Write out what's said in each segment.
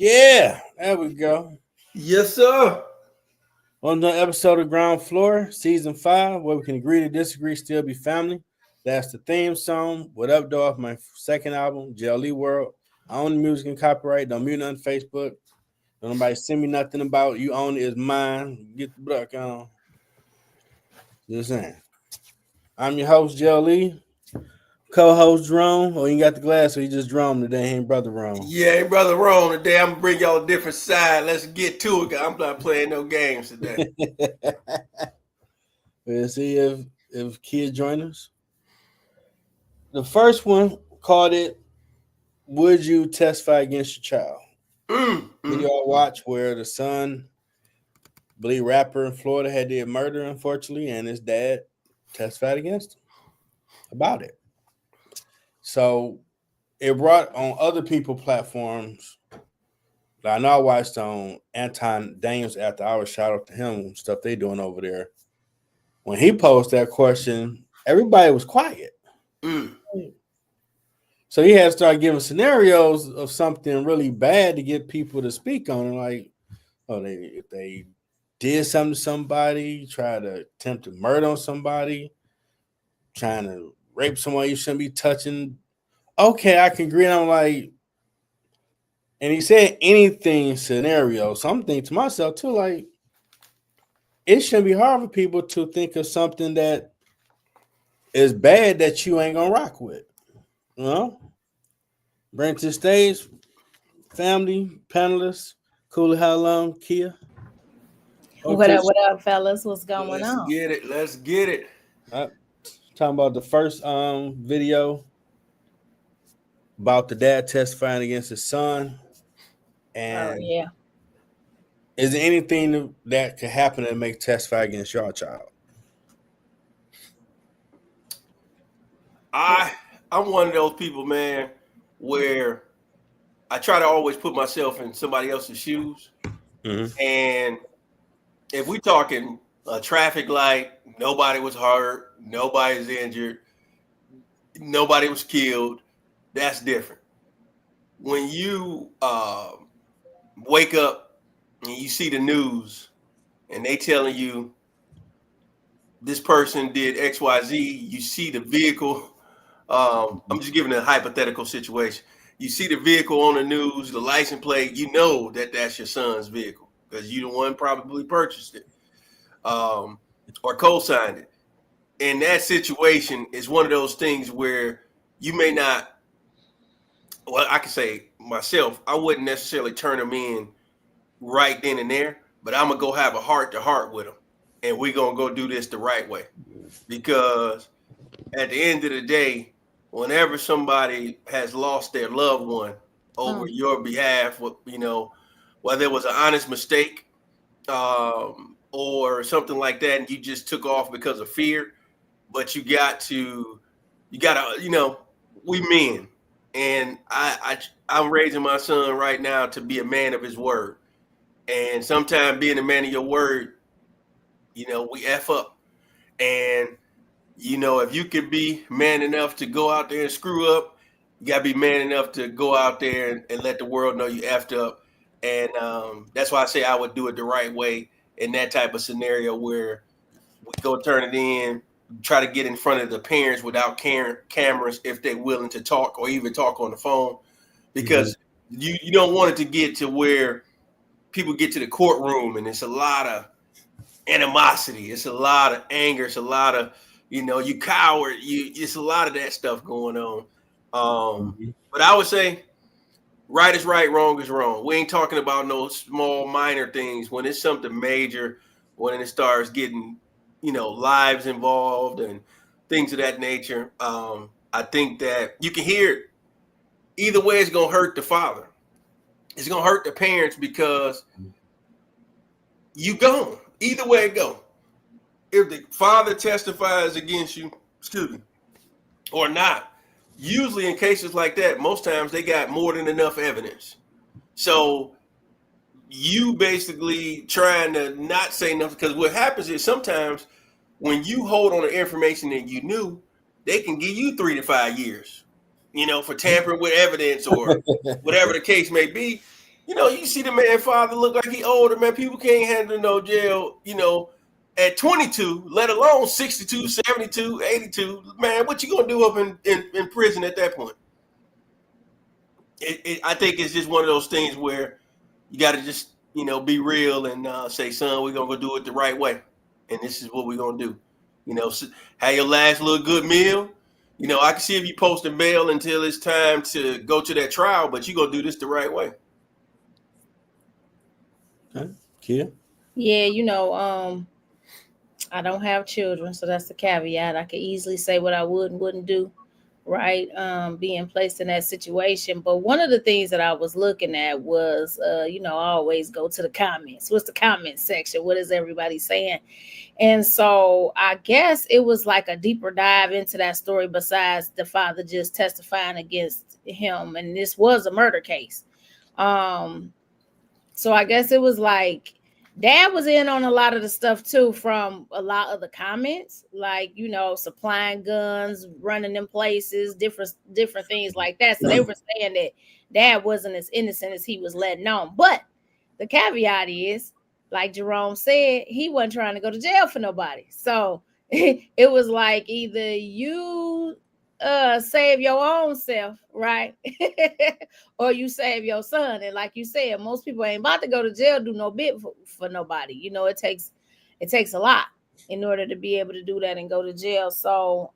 Yeah, there we go. Yes, sir. On the episode of Ground Floor, Season 5, where we can agree to disagree, still be family. That's the theme song. What up, dog? My second album, JLE World. I own the music and copyright. Don't mute nothing Facebook. Don't nobody send me nothing about you own it. It's mine. Get the buck on. Just saying. I'm your host, JLE. Co-host Jerome. Oh, you got the glass, so you just Jerome today. He ain't brother Jerome. Yeah, brother Ron. Today I'm gonna bring y'all a different side. Let's get to it. I'm not playing no games today. We'll see if kids join us. The first one called it, "Would you testify against your child?" Did y'all watch where the son, I believe rapper in Florida, had did murder, unfortunately, and his dad testified against him about it. So it brought on other people platforms. I know I watched on Anton Daniels After Hours. Shout out to him, stuff they doing over there. When he posed that question, everybody was quiet. So he had to start giving scenarios of something really bad to get people to speak on it. Like, oh, if they did something to somebody, try to attempt to murder on somebody, trying to rape someone you shouldn't be touching. Okay, I can agree. And I'm like, and he said anything scenario. So I'm thinking to myself too, like, it shouldn't be hard for people to think of something that is bad that you ain't gonna rock with. You know? Bring to the stage, family, panelists, Cooley, how long, Kia? What up, fellas? What's going Let's on? get it. Let's get it. Talking about the first video about the dad testifying against his son. And yeah. Is there anything that could happen to make testify against your child? I'm one of those people, man, where I try to always put myself in somebody else's shoes. And if we talking a traffic light, nobody was hurt, nobody's injured, nobody was killed, that's different. When you wake up and you see the news and they telling you this person did XYZ, you see the vehicle. I'm just giving a hypothetical situation. You see the vehicle on the news, the license plate, you know that that's your son's vehicle because you the one probably purchased it or co-signed it. And that situation is one of those things where you may not, well, I can say myself, I wouldn't necessarily turn them in right then and there, but I'm going to go have a heart-to-heart with them. And we're going to go do this the right way. Because at the end of the day, whenever somebody has lost their loved one over your behalf, you know, whether it was an honest mistake or something like that, and you just took off because of fear, but you gotta, you know, we men, and I'm raising my son right now to be a man of his word, and sometimes being a man of your word, you know, we F up, and you know, if you could be man enough to go out there and screw up, you gotta be man enough to go out there and let the world know you effed up. And that's why I say I would do it the right way in that type of scenario where we go turn it in, try to get in front of the parents without cameras if they're willing to talk or even talk on the phone, because you don't want it to get to where people get to the courtroom and it's a lot of animosity, it's a lot of anger, it's a lot of, you know, you coward, it's a lot of that stuff going on. But I would say right is right, wrong is wrong. We ain't talking about no small minor things. When it's something major, when it starts getting, you know, lives involved and things of that nature, I think that you can hear it either way, it's gonna hurt the father. It's gonna hurt the parents because you gone. Either way it go. If the father testifies against you, excuse me, or not, usually in cases like that, most times they got more than enough evidence. So you basically trying to not say nothing, because what happens is sometimes when you hold on to information that you knew, they can give you 3 to 5 years, for tampering with evidence or whatever the case may be. You see the man father look like he older, man. People can't handle no jail, at 22, let alone 62, 72, 82. Man, what you gonna do up in prison at that point? I think it's just one of those things where you got to just, be real and say, son, we're going to go do it the right way. And this is what we're going to do. Have your last little good meal. I can see if you posting bail until it's time to go to that trial, but you're going to do this the right way. Okay. Kia? Yeah, I don't have children, so that's the caveat. I could easily say what I would and wouldn't do, right? Being placed in that situation. But one of the things that I was looking at was, I always go to the comments. What's the comment section? What is everybody saying? And so I guess it was like a deeper dive into that story besides the father just testifying against him. And this was a murder case. So I guess it was like dad was in on a lot of the stuff too, from a lot of the comments, like, supplying guns, running in places, different things like that. So they were saying that dad wasn't as innocent as he was letting on. But the caveat is, like Jerome said, he wasn't trying to go to jail for nobody. So it was like either you save your own self, right? Or you save your son. And like you said, most people ain't about to go to jail, do no bit for nobody. It takes a lot in order to be able to do that and go to jail. So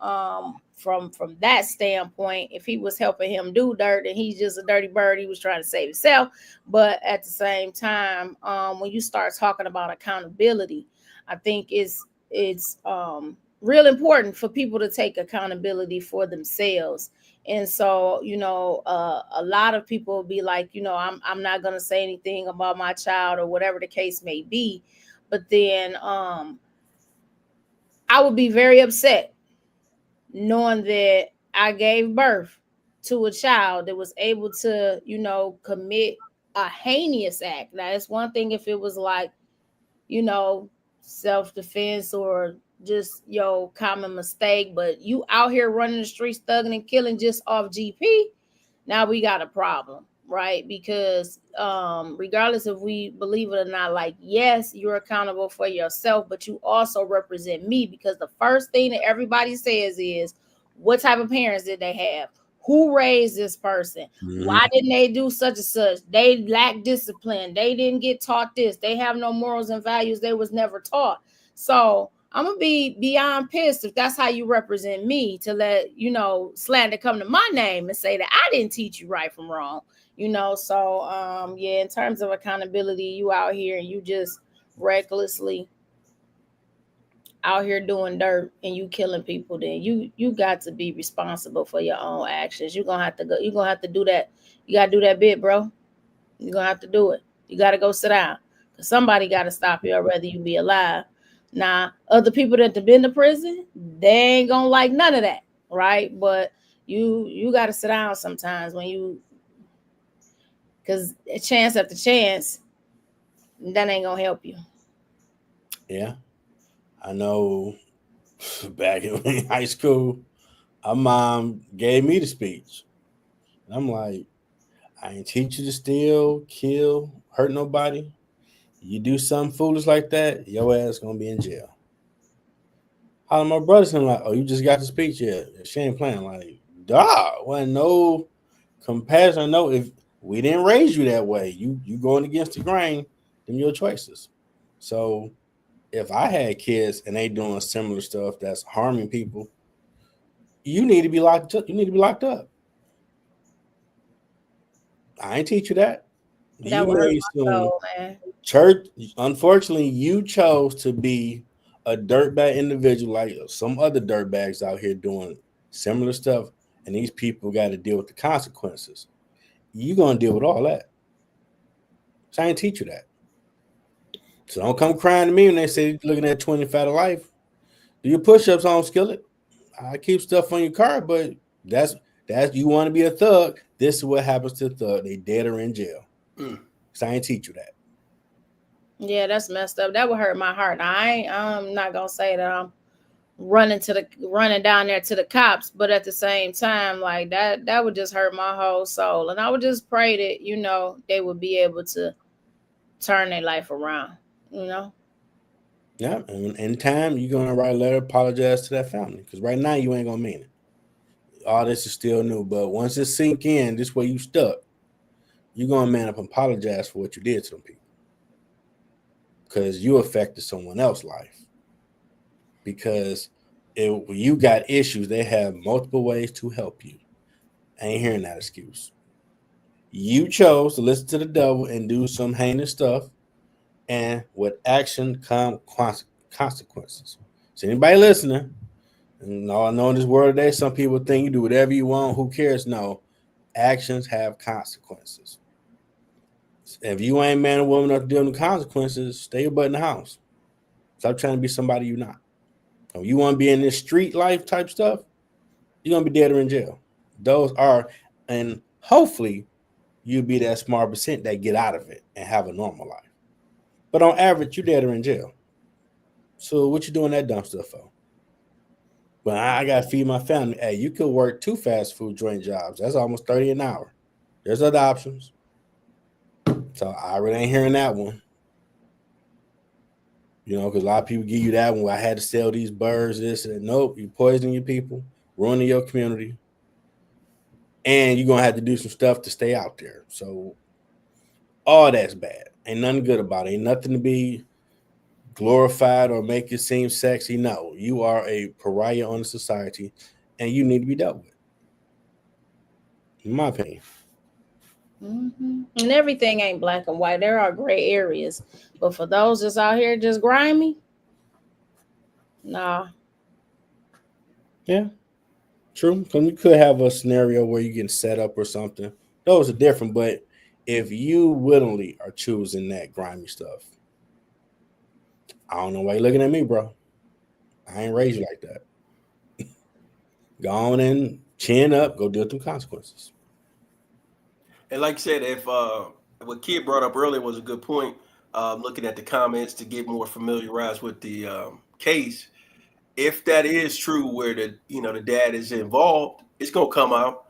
from that standpoint, if he was helping him do dirt and he's just a dirty bird, he was trying to save himself. But at the same time, when you start talking about accountability, I think it's real important for people to take accountability for themselves. And so, a lot of people will be like, I'm not going to say anything about my child or whatever the case may be. But then I would be very upset knowing that I gave birth to a child that was able to, commit a heinous act. Now, it's one thing if it was like, self-defense or just your common mistake, but you out here running the streets, thugging and killing just off GP, now we got a problem, right? Because regardless if we believe it or not, like, yes, you're accountable for yourself, but you also represent me, because the first thing that everybody says is, what type of parents did they have? Who raised this person? Mm-hmm. Why didn't they do such and such? They lack discipline. They didn't get taught this. They have no morals and values. They was never taught. So I'm going to be beyond pissed if that's how you represent me, to let, slander come to my name and say that I didn't teach you right from wrong, So, in terms of accountability, you out here and you just recklessly out here doing dirt and you killing people, then you got to be responsible for your own actions. You're going to have to go. You're going to have to do that. You got to do that bit, bro. You're going to have to do it. You got to go sit down, because somebody got to stop you, or rather you be alive. Now, other people that have been to prison, they ain't gonna like none of that, right? But you got to sit down sometimes because chance after chance, that ain't gonna help you. Yeah, I know. Back in high school, my mom gave me the speech. I'm like, I ain't teach you to steal, kill, hurt nobody. You do something foolish like that, your ass gonna be in jail. All of my brothers and like, oh, you just got the speech? Yeah, she ain't playing. Like, dog, wasn't no comparison. No, if we didn't raise you that way, you going against the grain, then your choices. So if I had kids and they doing similar stuff that's harming people, you need to be locked up. You need to be locked up. I ain't teach you that. You made some church. Unfortunately, you chose to be a dirtbag individual, like some other dirtbags out here doing similar stuff, and these people got to deal with the consequences. you're gonna deal with all that. So I ain't teach you that. So don't come crying to me when they say looking at 25 to life. Do your push-ups on skillet. I keep stuff on your car, but that's you want to be a thug. This is what happens to a thug. They dead or in jail. So I ain't teach you that. Yeah, that's messed up. That would hurt my heart. I'm not gonna say that I'm running down there to the cops, but at the same time, like that would just hurt my whole soul. And I would just pray that, they would be able to turn their life around, Yeah, and in time, you're going to write a letter, apologize to that family. Because right now, you ain't going to mean it. All this is still new. But once it sink in, this way you stuck, you're going to man up and apologize for what you did to them people. Because you affected someone else's life. Because if you got issues, they have multiple ways to help you. I ain't hearing that excuse. You chose to listen to the devil and do some heinous stuff. And with action come consequences. So anybody listening, and all I know in this world today, some people think you do whatever you want. Who cares? No, actions have consequences. If you ain't man or woman enough to deal with consequences, stay your butt in the house. Stop trying to be somebody you're not. If you want to be in this street life type stuff, you're gonna be dead or in jail. Those are, and hopefully you'll be that smart percent that get out of it and have a normal life. But on average, you're dead or in jail. So what you doing that dumb stuff for? Well, I got to feed my family. Hey, you could work 2 fast food joint jobs. That's almost $30 an hour. There's other options. So I really ain't hearing that one. Because a lot of people give you that one where I had to sell these birds, this and that. Nope, you poisoning your people, ruining your community. And you're going to have to do some stuff to stay out there. So all that's bad. Ain't nothing good about it. Ain't nothing to be glorified or make it seem sexy. No, you are a pariah on the society and you need to be dealt with. In my opinion. Mm-hmm. And everything ain't black and white. There are gray areas. But for those that's out here just grimy, nah. Yeah, true. Because we could have a scenario where you're getting set up or something. Those are different. But if you willingly are choosing that grimy stuff, I don't know why you're looking at me, bro. I ain't raised you like that. Go on and chin up. Go deal with them consequences. And like you said, if what Kid brought up earlier was a good point, looking at the comments to get more familiarized with the case. If that is true, where the dad is involved, it's gonna come out.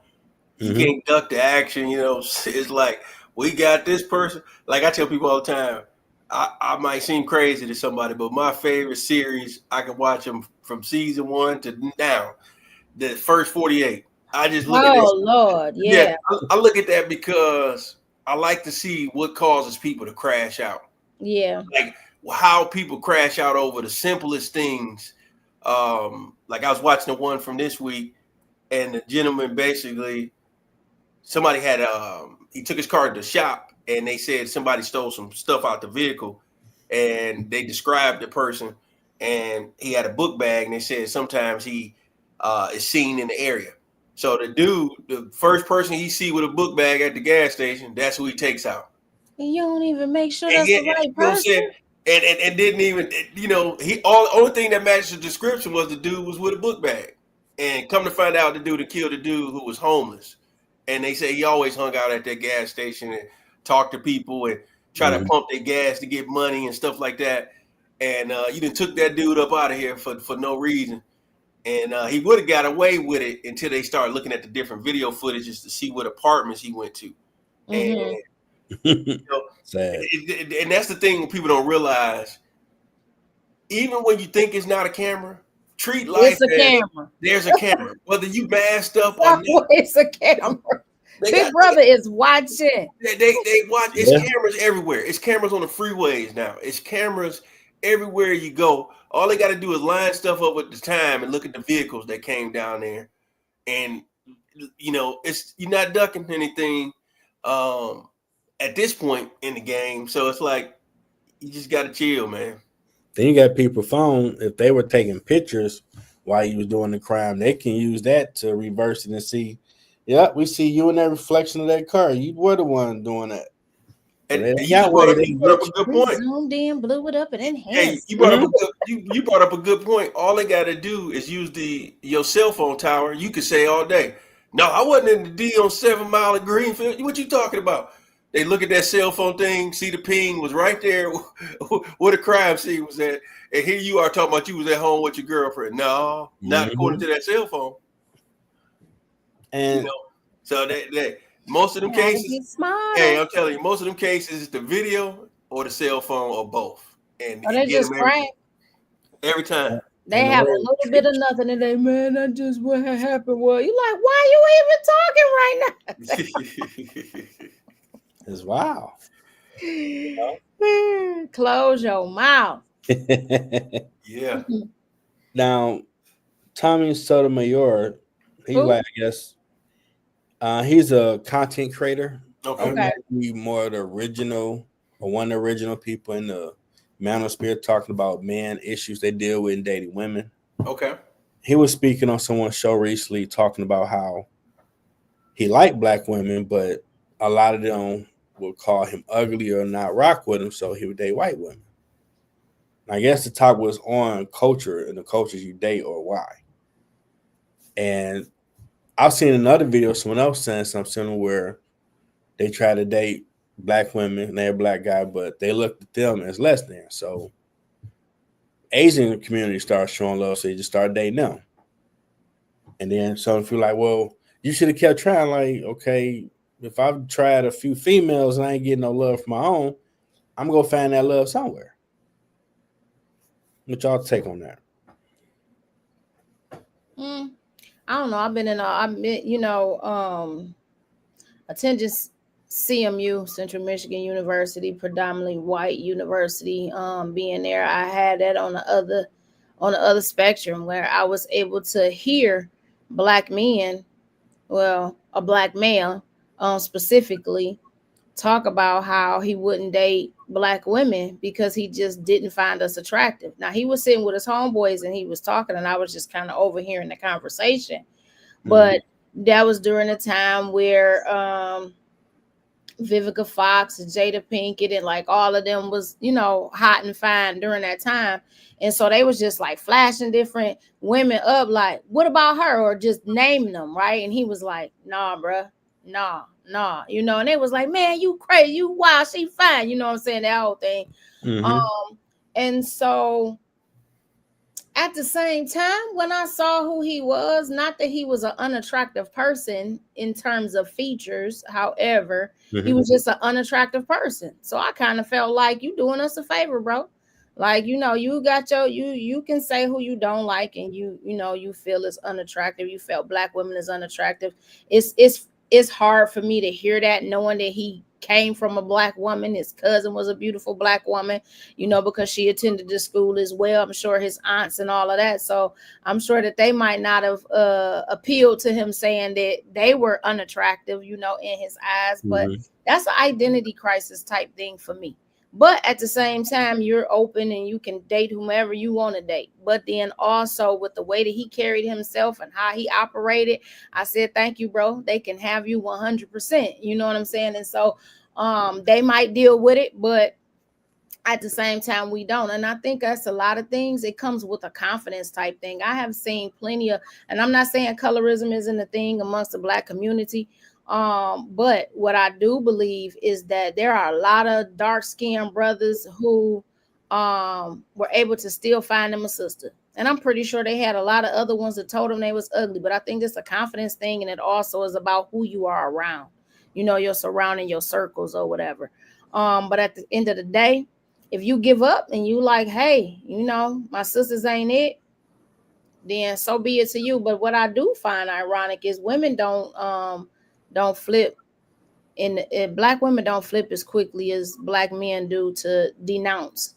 You can't duck the action. It's like we got this person. Like I tell people all the time, I might seem crazy to somebody, but my favorite series, I can watch them from season 1 to now, the first 48. I just look at this. Oh Lord, yeah. I look at that because I like to see what causes people to crash out. Yeah. Like how people crash out over the simplest things. Like I was watching the one from this week, and the gentleman basically, somebody had he took his car to the shop, and they said somebody stole some stuff out the vehicle, and they described the person, and he had a book bag, and they said sometimes he is seen in the area. So the dude, the first person he see with a book bag at the gas station, that's who he takes out. And you don't even make sure that's the right person. And didn't even, only thing that matched the description was the dude was with a book bag. And come to find out, the dude that killed the dude who was homeless. And they say he always hung out at that gas station and talked to people and try to pump their gas to get money and stuff like that. And you done took that dude up out of here for no reason. And he would have got away with it until they started looking at the different video footages to see what apartments he went to. And, and that's the thing people don't realize. Even when you think it's not a camera, treat life as camera. There's a camera. Whether you masked up or not. It's a camera. Big Brother is watching. They watch. It's cameras everywhere. It's cameras on the freeways now. It's cameras everywhere you go. All they got to do is line stuff up at the time and look at the vehicles that came down there. And, it's you're not ducking anything at this point in the game. So it's like, you just got to chill, man. Then you got people's phone. If they were taking pictures while you was doing the crime, they can use that to reverse it and see Yeah, we see you in that reflection of that car. You were the one doing that. So And they you just got way you they brought up get a you. good We point. zoomed in, blew it up, and Hey, enhanced. you brought up a good you brought up a good point. All they got to do is use your cell phone tower. You could say all day, "No, I wasn't in the D on 7 Mile of Greenfield." What you talking about? They look at that cell phone thing, see the ping was right there where the crime scene was at, and here you are talking about you was at home with your girlfriend. No, not according to that cell phone. And So they most of them Gotta cases. get smarter. Hey, I'm telling you, most of them cases, it's the video or the cell phone or both, and Or you they get just them crank. every time. They and the have a way little bit of nothing, and they, man, that just what happened. Well, you like, why you even talking right now? is wow. Close your mouth. Yeah. Now, Tommy Sotomayor, he's Who? like, I guess, he's a content creator. Okay. Okay. Maybe more of the original or one of the original people in the manosphere talking about man issues they deal with in dating women. Okay. He was speaking on someone's show recently talking about how he liked black women, but a lot of them would call him ugly or not rock with him, so he would date white women. I guess the talk was on culture and the cultures you date or why. And I've seen another video, someone else saying something similar where they try to date black women and they're a black guy, but they looked at them as less than. So Asian community starts showing love, so you just start dating them. And then some feel like, well, you should have kept trying. Like, okay, if I've tried a few females and I ain't getting no love from my own, I'm gonna find that love somewhere. What y'all take on that? I don't know. I've been attended CMU, Central Michigan University, predominantly white university. Being there, I had that on the other spectrum where I was able to hear black men, well, a black male, specifically talk about how he wouldn't date black women because he just didn't find us attractive. Now he was sitting with his homeboys and he was talking, and I was just kind of overhearing the conversation. But that was during a time where Vivica Fox and Jada Pinkett and like all of them was, hot and fine during that time. And so they was just like flashing different women up, like, what about her? Or just naming them, right? And he was like, nah, bruh, nah, and they was like, man, you crazy, you wild, she fine, you know what I'm saying? That whole thing. And so at the same time, when I saw who he was, not that he was an unattractive person in terms of features, however, he was just an unattractive person. So I kind of felt like you doing us a favor, bro. Like, you got you can say who you don't like, and you feel is unattractive. You felt black women is unattractive. It's hard for me to hear that, knowing that he came from a black woman. His cousin was a beautiful black woman, because she attended the school as well. I'm sure his aunts and all of that. So I'm sure that they might not have appealed to him, saying that they were unattractive, in his eyes. But that's an identity crisis type thing for me. But at the same time, you're open and you can date whomever you want to date. But then also with the way that he carried himself and how he operated, I said, thank you, bro. They can have you 100%. You know what I'm saying? And so they might deal with it, but at the same time, we don't. And I think that's a lot of things. It comes with a confidence type thing. I have seen plenty of, and I'm not saying colorism isn't a thing amongst the black community. But what I do believe is that there are a lot of dark-skinned brothers who were able to still find them a sister. And I'm pretty sure they had a lot of other ones that told them they was ugly. But I think it's a confidence thing, and it also is about who you are around, your surrounding, your circles or whatever. But at the end of the day, if you give up and you like, hey, my sisters ain't it, then so be it to you. But what I do find ironic is women don't flip, and black women don't flip as quickly as black men do to denounce.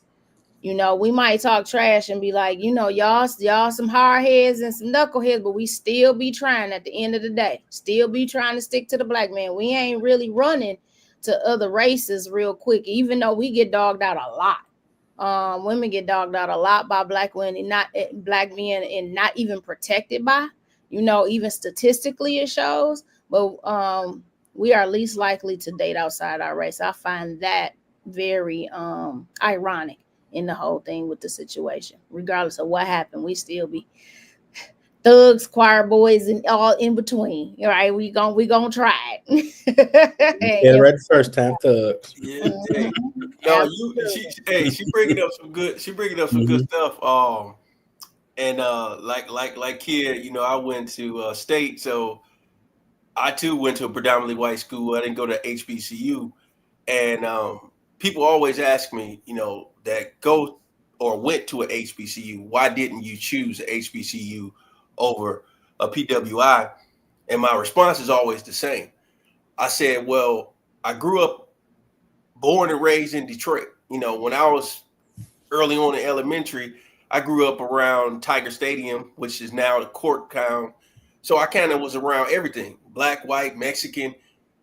We might talk trash and be like, y'all some hard heads and some knuckleheads, but we still be trying at the end of the day, still be trying to stick to the black man. We ain't really running to other races real quick, even though we get dogged out a lot. Women get dogged out a lot by black women, not black men, and not even protected by, even statistically it shows. but we are least likely to date outside our race. I find that very ironic in the whole thing with the situation. Regardless of what happened, we still be thugs, choir boys, and all in between. All right, we gonna try it. Yeah, right the first time, thugs. Yeah, hey. Mhm. No, she bringing up some good. She bringing up some good stuff. And like kid, you know, I went to state, so I too went to a predominantly white school. I didn't go to HBCU, and people always ask me, you know, that go or went to a HBCU, why didn't you choose a HBCU over a PWI? And my response is always the same. I said, well, I grew up, born and raised in Detroit. You know, when I was early on in elementary, I grew up around Tiger Stadium, which is now the court town. So I kind of was around everything, black, white, Mexican.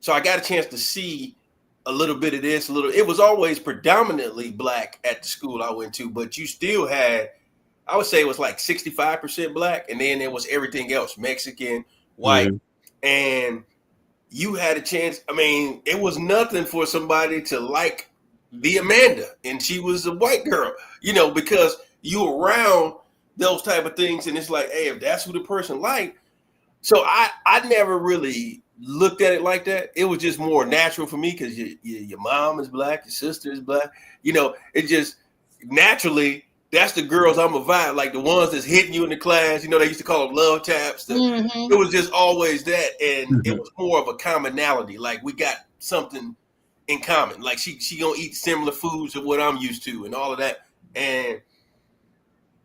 So I got a chance to see a little bit of this, a little. It was always predominantly black at the school I went to, but you still had, I would say it was like 65% black, and then there was everything else, Mexican, white, and you had a chance. I mean, it was nothing for somebody to like the Amanda, and she was a white girl, you know, because you around those type of things, and it's like, hey, if that's who the person liked. So I never really looked at it like that. It was just more natural for me because your mom is black, your sister is black. You know, it just naturally, that's the girls I'm a vibe, like the ones that's hitting you in the class. You know, they used to call them love taps. It was just always that, and it was more of a commonality. Like we got something in common. Like she gonna eat similar foods to what I'm used to, and all of that. And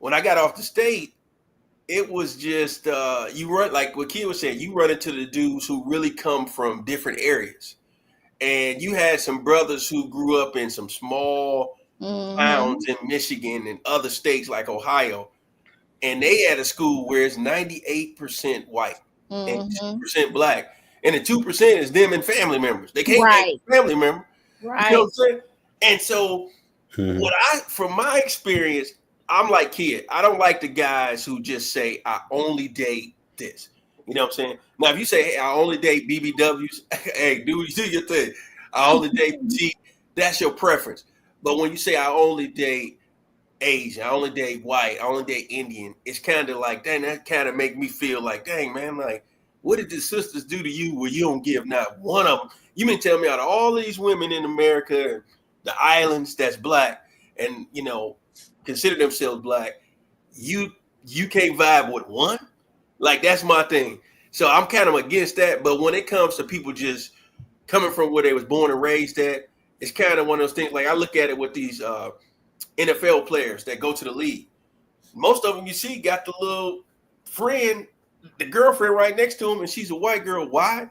when I got off the state, it was just you run, like what Kia was saying, you run into the dudes who really come from different areas. And you had some brothers who grew up in some small towns in Michigan and other states like Ohio. And they had a school where it's 98% white and 2% black. And the 2% is them and family members. They can't make a family member. Right. You know what I'm saying? And so from my experience, I'm like kid. I don't like the guys who just say I only date this. You know what I'm saying? Now, if you say, hey, I only date BBWs, hey, do your thing. I only date petite, that's your preference. But when you say I only date Asian, I only date white, I only date Indian, it's kind of like, dang, that kind of make me feel like, dang, man, like, what did the sisters do to you where you don't give not one of them? You mean tell me out of all these women in America, the islands that's black, and, you know, consider themselves black, you can't vibe with one? Like, that's my thing. So I'm kind of against that. But when it comes to people just coming from where they was born and raised at, it's kind of one of those things. Like I look at it with these NFL players that go to the league. Most of them you see got the little friend, the girlfriend right next to them, and she's a white girl. Why?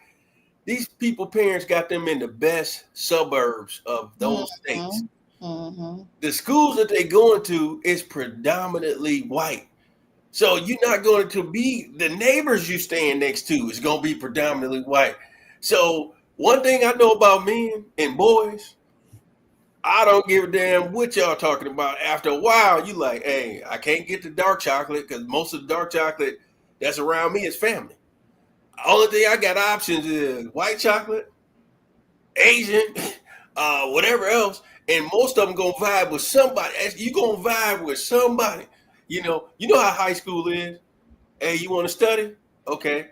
These people parents got them in the best suburbs of those states. The schools that they going to is predominantly white. So you're not going to be, the neighbors you staying next to is going to be predominantly white. So one thing I know about men and boys, I don't give a damn what y'all talking about. After a while, you like, hey, I can't get the dark chocolate because most of the dark chocolate that's around me is family. Only thing I got options is white chocolate, Asian, whatever else. And most of them gonna vibe with somebody. You gonna vibe with somebody. You know how high school is. Hey, you want to study? Okay.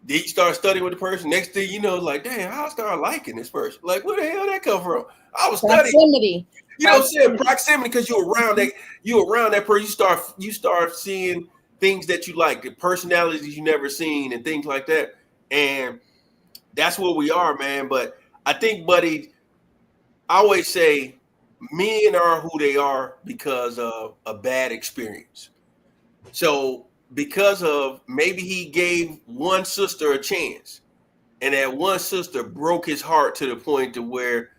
Then you start studying with the person. Next thing you know, like, damn, how I start liking this person? Like, where the hell that come from? I was studying. Proximity. You know what I'm saying? Proximity, because you're around that person. You start seeing things that you like, the personalities you never seen, and things like that. And that's where we are, man. But I think, buddy, I always say men are who they are because of a bad experience. So because of maybe he gave one sister a chance, and that one sister broke his heart to the point to where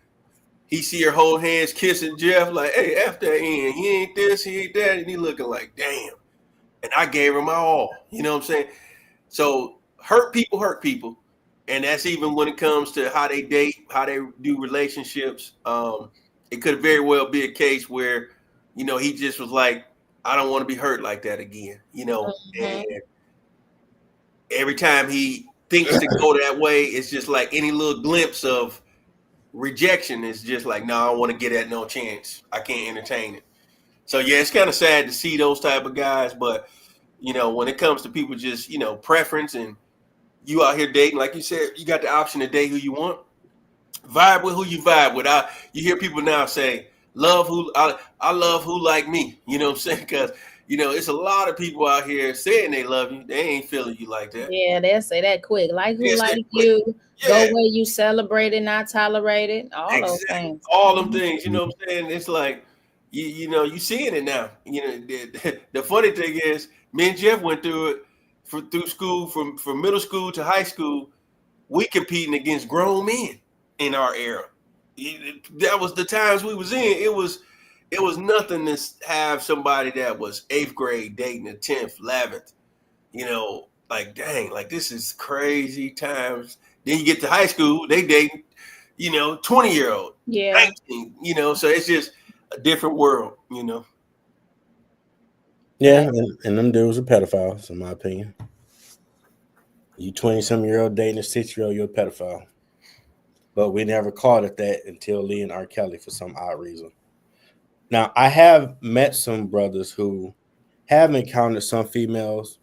he see her hold hands kissing Jeff like, hey, F that in. He ain't this, he ain't that. And he looking like, damn. And I gave her my all. You know what I'm saying? So hurt people. And that's even when it comes to how they date, how they do relationships. It could very well be a case where, you know, he just was like, I don't want to be hurt like that again, you know. And every time he thinks to go that way, it's just like any little glimpse of rejection is just like, no, I don't want to get that no chance. I can't entertain it. So yeah, it's kind of sad to see those type of guys, but you know, when it comes to people just, you know, preference and you out here dating, like you said, you got the option to date who you want. Vibe with who you vibe with. You hear people now say, I love who like me. You know what I'm saying? Because, you know, it's a lot of people out here saying they love you. They ain't feeling you like that. Yeah, they'll say that quick. Like who like you, go where you celebrate it, not tolerate it. All those things. All them things, you know what I'm saying? It's like, you know, you seeing it now. You know, the funny thing is, me and Jeff went through it through school, from middle school to high school. We competing against grown men in our era. That was the times we was in. It was nothing to have somebody that was 8th grade dating a 10th, 11th. You know, like, dang, like this is crazy times. Then you get to high school, they dating, you know, 20-year-old, 19, you know, so it's just a different world, you know. Yeah, and them dudes are pedophiles, in my opinion. You 20-some-year-old dating a 6-year-old, you're a pedophile. But we never called it that until Lee and R. Kelly for some odd reason. Now, I have met some brothers who have encountered some females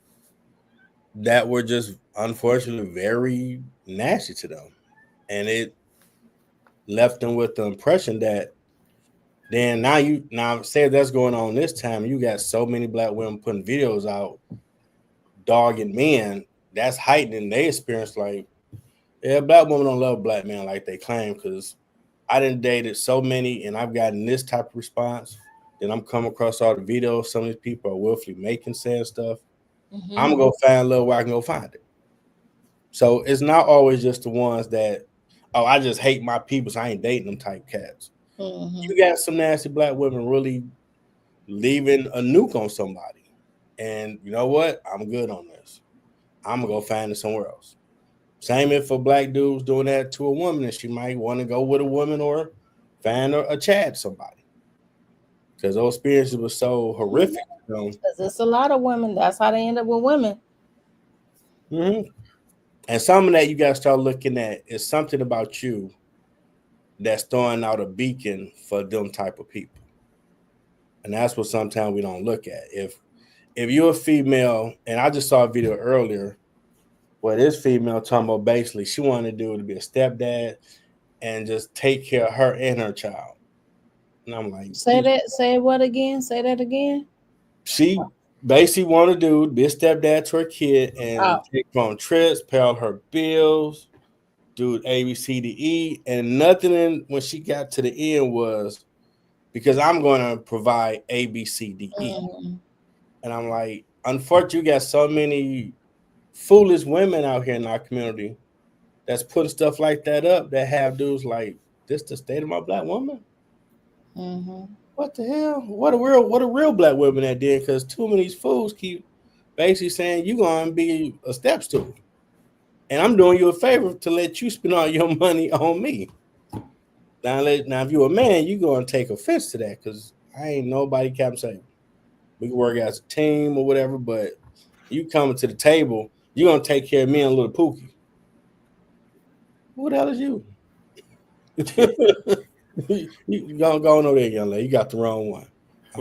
that were just unfortunately very nasty to them. And it left them with the impression that then now say that's going on this time, you got so many black women putting videos out dogging men, that's heightening their experience. Like, yeah, black women don't love black men like they claim, because I done dated so many and I've gotten this type of response. Then I'm coming across all the videos. Some of these people are willfully making sad stuff. Mm-hmm. I'm going to go find love where I can go find it. So it's not always just the ones that, oh, I just hate my people, so I ain't dating them type cats. Mm-hmm. You got some nasty black women really leaving a nuke on somebody. And you know what? I'm good on this. I'm going to go find it somewhere else. Same if a black dude's doing that to a woman, and she might want to go with a woman or find a chat somebody. Because those experiences were so horrific. Because there's a lot of women, that's how they end up with women. Mm-hmm. And some of that you got to start looking at is something about you that's throwing out a beacon for them type of people. And that's what sometimes we don't look at. If you're a female, and I just saw a video earlier where this female talking about basically she wanted to do it to be a stepdad and just take care of her and her child. And I'm like, say that again. She basically wanted to be a stepdad to her kid and take her on trips, pay all her bills, do A, B, C, D, E, and nothing when she got to the end was because I'm going to provide A, B, C, D, E. Mm-hmm. And I'm like, unfortunately, you got so many foolish women out here in our community that's putting stuff like that up that have dudes like, this the state of my black woman? Mm-hmm. What the hell? What a real black women that did? Because too many of these fools keep basically saying you're going to be a step stool. And I'm doing you a favor to let you spend all your money on me. Now if you're a man, you're going to take offense to that because I ain't nobody can say we can work as a team or whatever, but you coming to the table, you're going to take care of me and little Pookie. Who the hell is you? You go on over there, young lady. You got the wrong one. I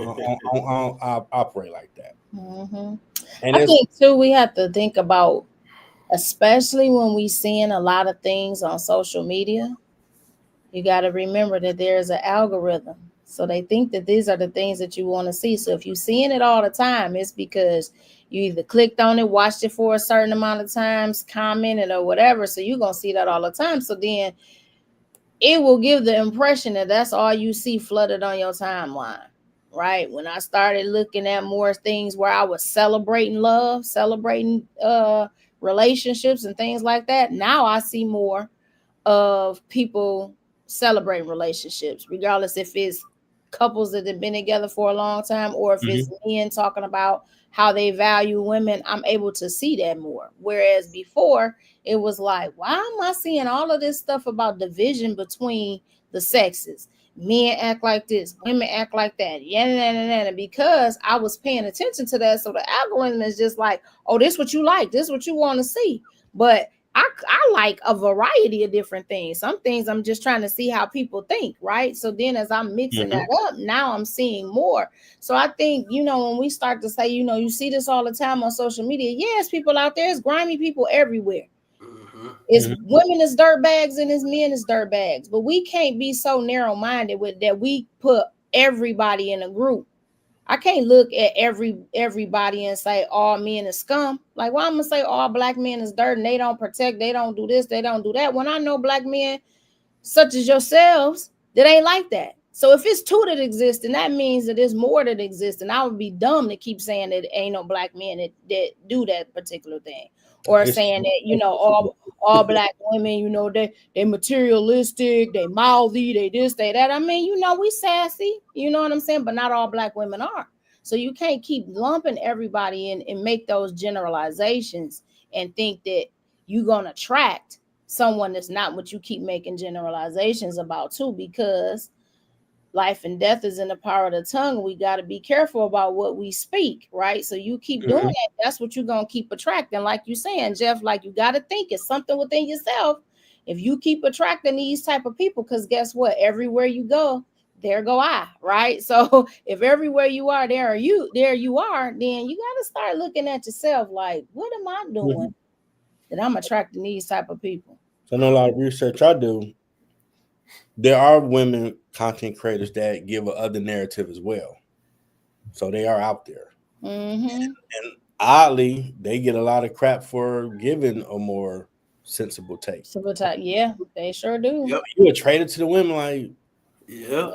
don't operate like that. Mm-hmm. And I think too, we have to think about, especially when we seeing a lot of things on social media, you got to remember that there's an algorithm. So they think that these are the things that you want to see. So if you're seeing it all the time, it's because you either clicked on it, watched it for a certain amount of times, commented or whatever. So you're going to see that all the time. So then it will give the impression that that's all you see flooded on your timeline, right? When I started looking at more things where I was celebrating love, celebrating relationships and things like that, now I see more of people celebrating relationships, regardless if it's couples that have been together for a long time or if it's men talking about how they value women. I'm able to see that more. Whereas before, it was like, why am I seeing all of this stuff about division between the sexes? Men act like this, women act like that. And because I was paying attention to that, so the algorithm is just like, oh, this is what you like, this is what you want to see. But I like a variety of different things. Some things I'm just trying to see how people think, right? So then as I'm mixing that up, now I'm seeing more. So I think, when we start to say, you see this all the time on social media. Yes, people out there, it's grimy people everywhere. It's women as dirt bags and it's men as dirt bags. But we can't be so narrow-minded with that we put everybody in a group. I can't look at everybody and say all men is scum. Like, why I'm gonna say all black men is dirt and they don't protect, they don't do this, they don't do that. When I know black men such as yourselves that ain't like that. So if it's two that exist, then that means that there's more that exist. And I would be dumb to keep saying that ain't no black men that do that particular thing. Or saying that, all black women, they materialistic, they mouthy, they this, they that. I mean, we sassy, you know what I'm saying? But not all black women are. So you can't keep lumping everybody in and make those generalizations and think that you're going to attract someone that's not what you keep making generalizations about too, because life and death is in the power of the tongue. We got to be careful about what we speak, right? So you keep doing that. That's what you're going to keep attracting. Like you saying, Jeff, like you got to think it's something within yourself. If you keep attracting these type of people, because guess what? Everywhere you go, there go I, right? So if everywhere you are, there you are, then you got to start looking at yourself like, what am I doing that I'm attracting these type of people? So I know a lot of research I do. There are women content creators that give an other narrative as well. So they are out there. And oddly, they get a lot of crap for giving a more sensible take. Yeah, they sure do. Yep. You a traitor to the women, like, yeah.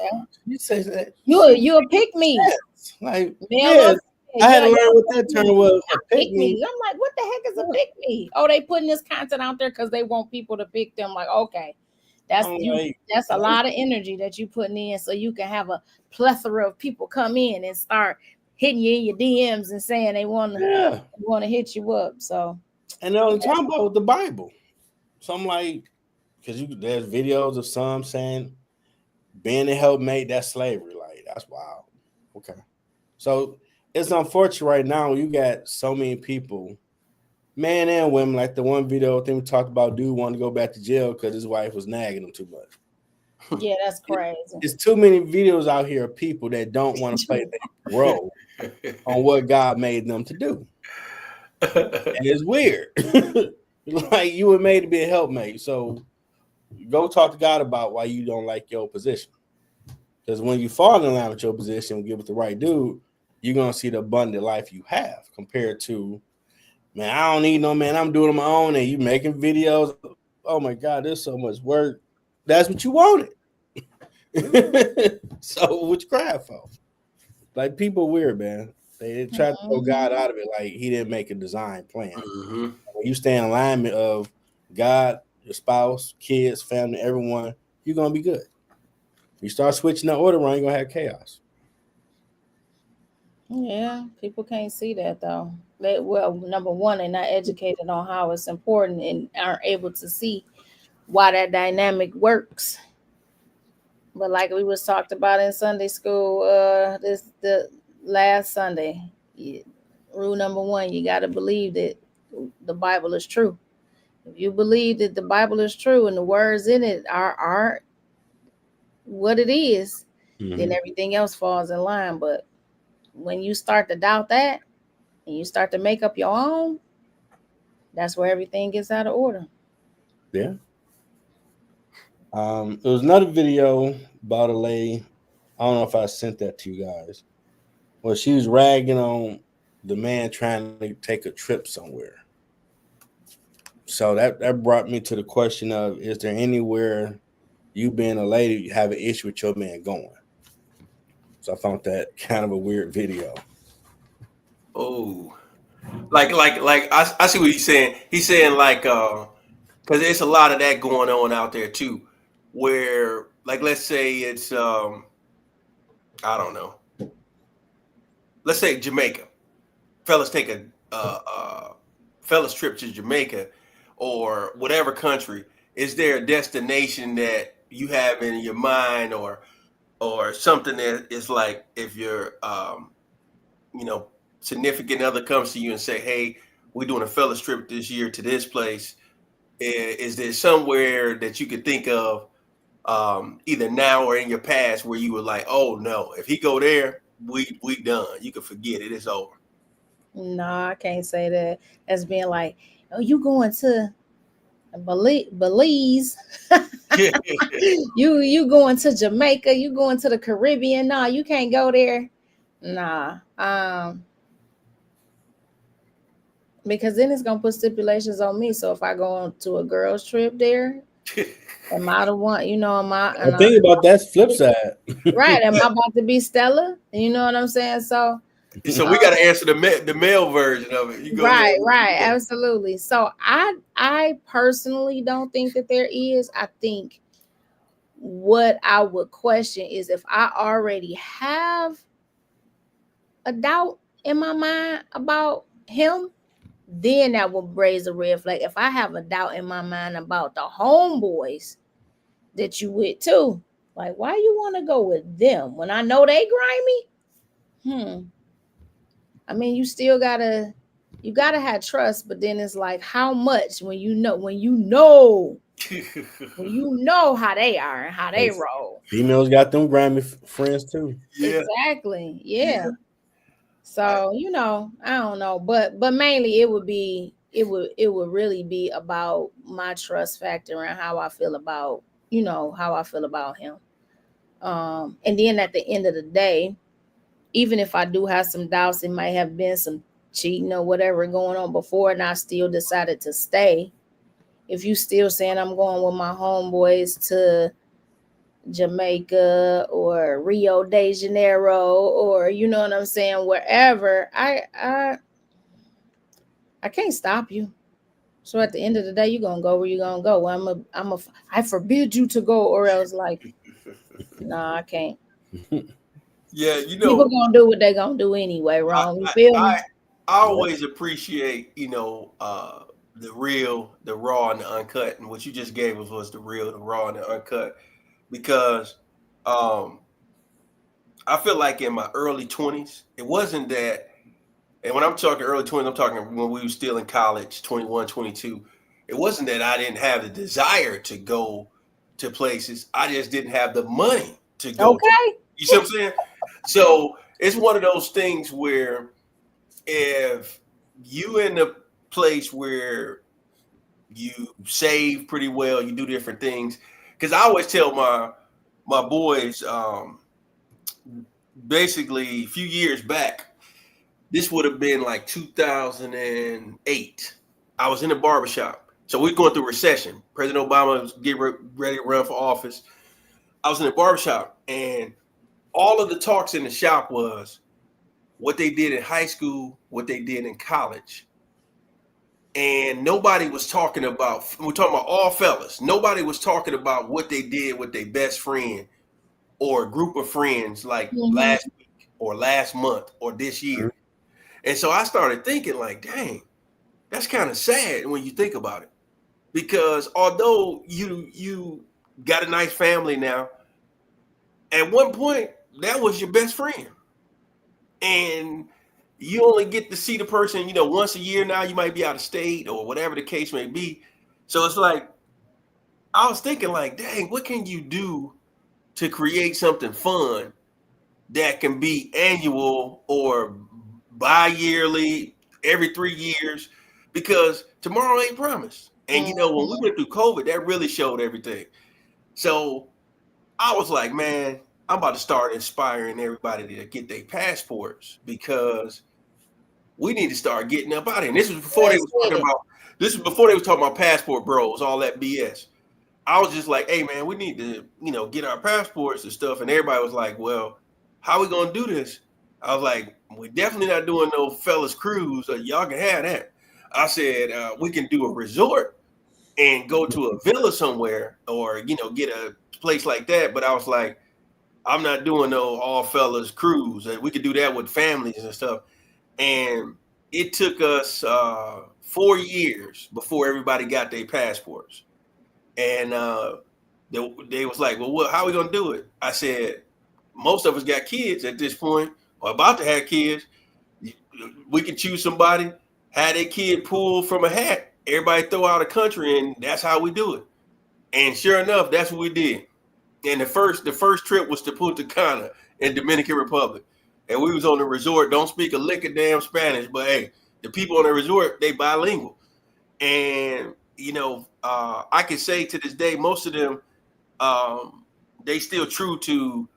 You say that. You a pick me. Like, I had to learn what that term was. A pick me. I'm like, what the heck is a pick me? Oh, they putting this content out there because they want people to pick them. Like, okay. That's a lot of energy that you putting in so you can have a plethora of people come in and start hitting you in your DMs and saying they want to hit you up. So, and they're talking about the Bible. So I'm like, because there's videos of some saying being a helpmate, that's slavery. Like, that's wild. Okay. So it's unfortunate right now. You got so many people, men and women, like the one video thing we talked about, dude wanted to go back to jail because his wife was nagging him too much. Yeah, that's crazy. There's too many videos out here of people that don't want to play their role on what God made them to do. And it's weird. Like, you were made to be a helpmate. So go talk to God about why you don't like your position. Because when you fall in line with your position and give it the right dude, you're going to see the abundant life you have compared to, man, I don't need no man. I'm doing it on my own. And you making videos. Oh, my God, there's so much work. That's what you wanted. So what you crying for? Like, people weird, man. They try to throw God out of it like he didn't make a design plan. When you stay in alignment of God, your spouse, kids, family, everyone, you're going to be good. You start switching the order around, you're going to have chaos. Yeah, people can't see that, though. Number one, they're not educated on how it's important and aren't able to see why that dynamic works. But like we was talked about in Sunday school, the last Sunday, rule number one, you got to believe that the Bible is true. If you believe that the Bible is true and the words in it are what it is, then everything else falls in line. But when you start to doubt that and you start to make up your own, that's where everything gets out of order. Yeah. There was another video about a lady. I don't know if I sent that to you guys. Well, she was ragging on the man trying to take a trip somewhere. So that brought me to the question of, is there anywhere you being a lady have an issue with your man going? So I found that kind of a weird video. Oh, like I see what he's saying. He's saying like, because there's a lot of that going on out there too, where like, let's say it's I don't know. Let's say Jamaica. Fellas take a fellas trip to Jamaica or whatever country. Is there a destination that you have in your mind or something that is like, if your significant other comes to you and say, hey, we're doing a fellas trip this year to this place, Is there somewhere that you could think of, either now or in your past, where you were like, oh no, if he go there, we done. You can forget it. It's over. No, I can't say that. As being like, oh, you going to Belize? you going to Jamaica? You going to the Caribbean? No, you can't go there. Nah. Because then it's gonna put stipulations on me. So if I go on to a girls' trip there, am I the one? You know, I think about that's flip side. Right? Am I about to be Stella? You know what I'm saying? So we got to answer the male version of it. You go right, there, right, absolutely. So I personally don't think that there is. I think what I would question is if I already have a doubt in my mind about him, then that will raise a red flag. If I have a doubt in my mind about the homeboys that you with too, like why you want to go with them when I know they grimy? I mean, you gotta have trust, but then it's like how much when you know how they are and how they roll. Females got them grimy friends too. Yeah. Exactly. Yeah. So I don't know, but mainly it would really be about my trust factor and how I feel about him. And then at the end of the day, even if I do have some doubts, it might have been some cheating or whatever going on before, and I still decided to stay. If you still saying I'm going with my homeboys to Jamaica or Rio de Janeiro or you know what I'm saying, wherever, I can't stop you. So at the end of the day, you're gonna go where you're gonna go. I forbid you to go, or else like, nah, I can't. Yeah, People gonna do what they gonna do anyway, wrong. You feel me? I always appreciate, the real, the raw, and the uncut. And what you just gave us was the real, the raw, and the uncut. Because I feel like in my early 20s, it wasn't that. And when I'm talking early 20s, I'm talking when we were still in college, 21, 22. It wasn't that I didn't have the desire to go to places. I just didn't have the money to go. Okay. You see what I'm saying? So it's one of those things where if you in a place where you save pretty well, you do different things. Because I always tell my boys, basically a few years back, this would have been like 2008. I was in a barbershop. So we're going through recession. President Obama was getting ready to run for office. I was in a barbershop, and all of the talks in the shop was what they did in high school, what they did in college. And nobody was talking about, we're talking about all fellas. Nobody was talking about what they did with their best friend or a group of friends like last week or last month or this year. And so I started thinking like, dang, that's kind of sad when you think about it. Because although you got a nice family now, at one point, that was your best friend. And you only get to see the person, once a year now. You might be out of state or whatever the case may be. So it's like, I was thinking like, dang, what can you do to create something fun that can be annual or bi-yearly, every 3 years? Because tomorrow ain't promised. And when we went through COVID, that really showed everything. So I was like, man, I'm about to start inspiring everybody to get their passports, because we need to start getting up out of here. And this was before they was talking about passport bros, all that BS. I was just like, hey man, we need to, get our passports and stuff. And everybody was like, well, how are we gonna do this? I was like, we're definitely not doing no fellas cruise. Y'all can have that. I said, we can do a resort and go to a villa somewhere, or get a place like that. But I was like, I'm not doing no all fellas cruise. And we could do that with families and stuff. And it took us 4 years before everybody got their passports. And they was like, well, how are we gonna do it? I said, most of us got kids at this point, or about to have kids. We can choose somebody, have their kid pull from a hat, everybody throw out a country, and that's how we do it. And sure enough, that's what we did. And the first trip was to Punta Cana in Dominican Republic. And we was on the resort, don't speak a lick of damn Spanish, but hey, the people on the resort, they bilingual. And, you know, I can say to this day, most of them, they still true to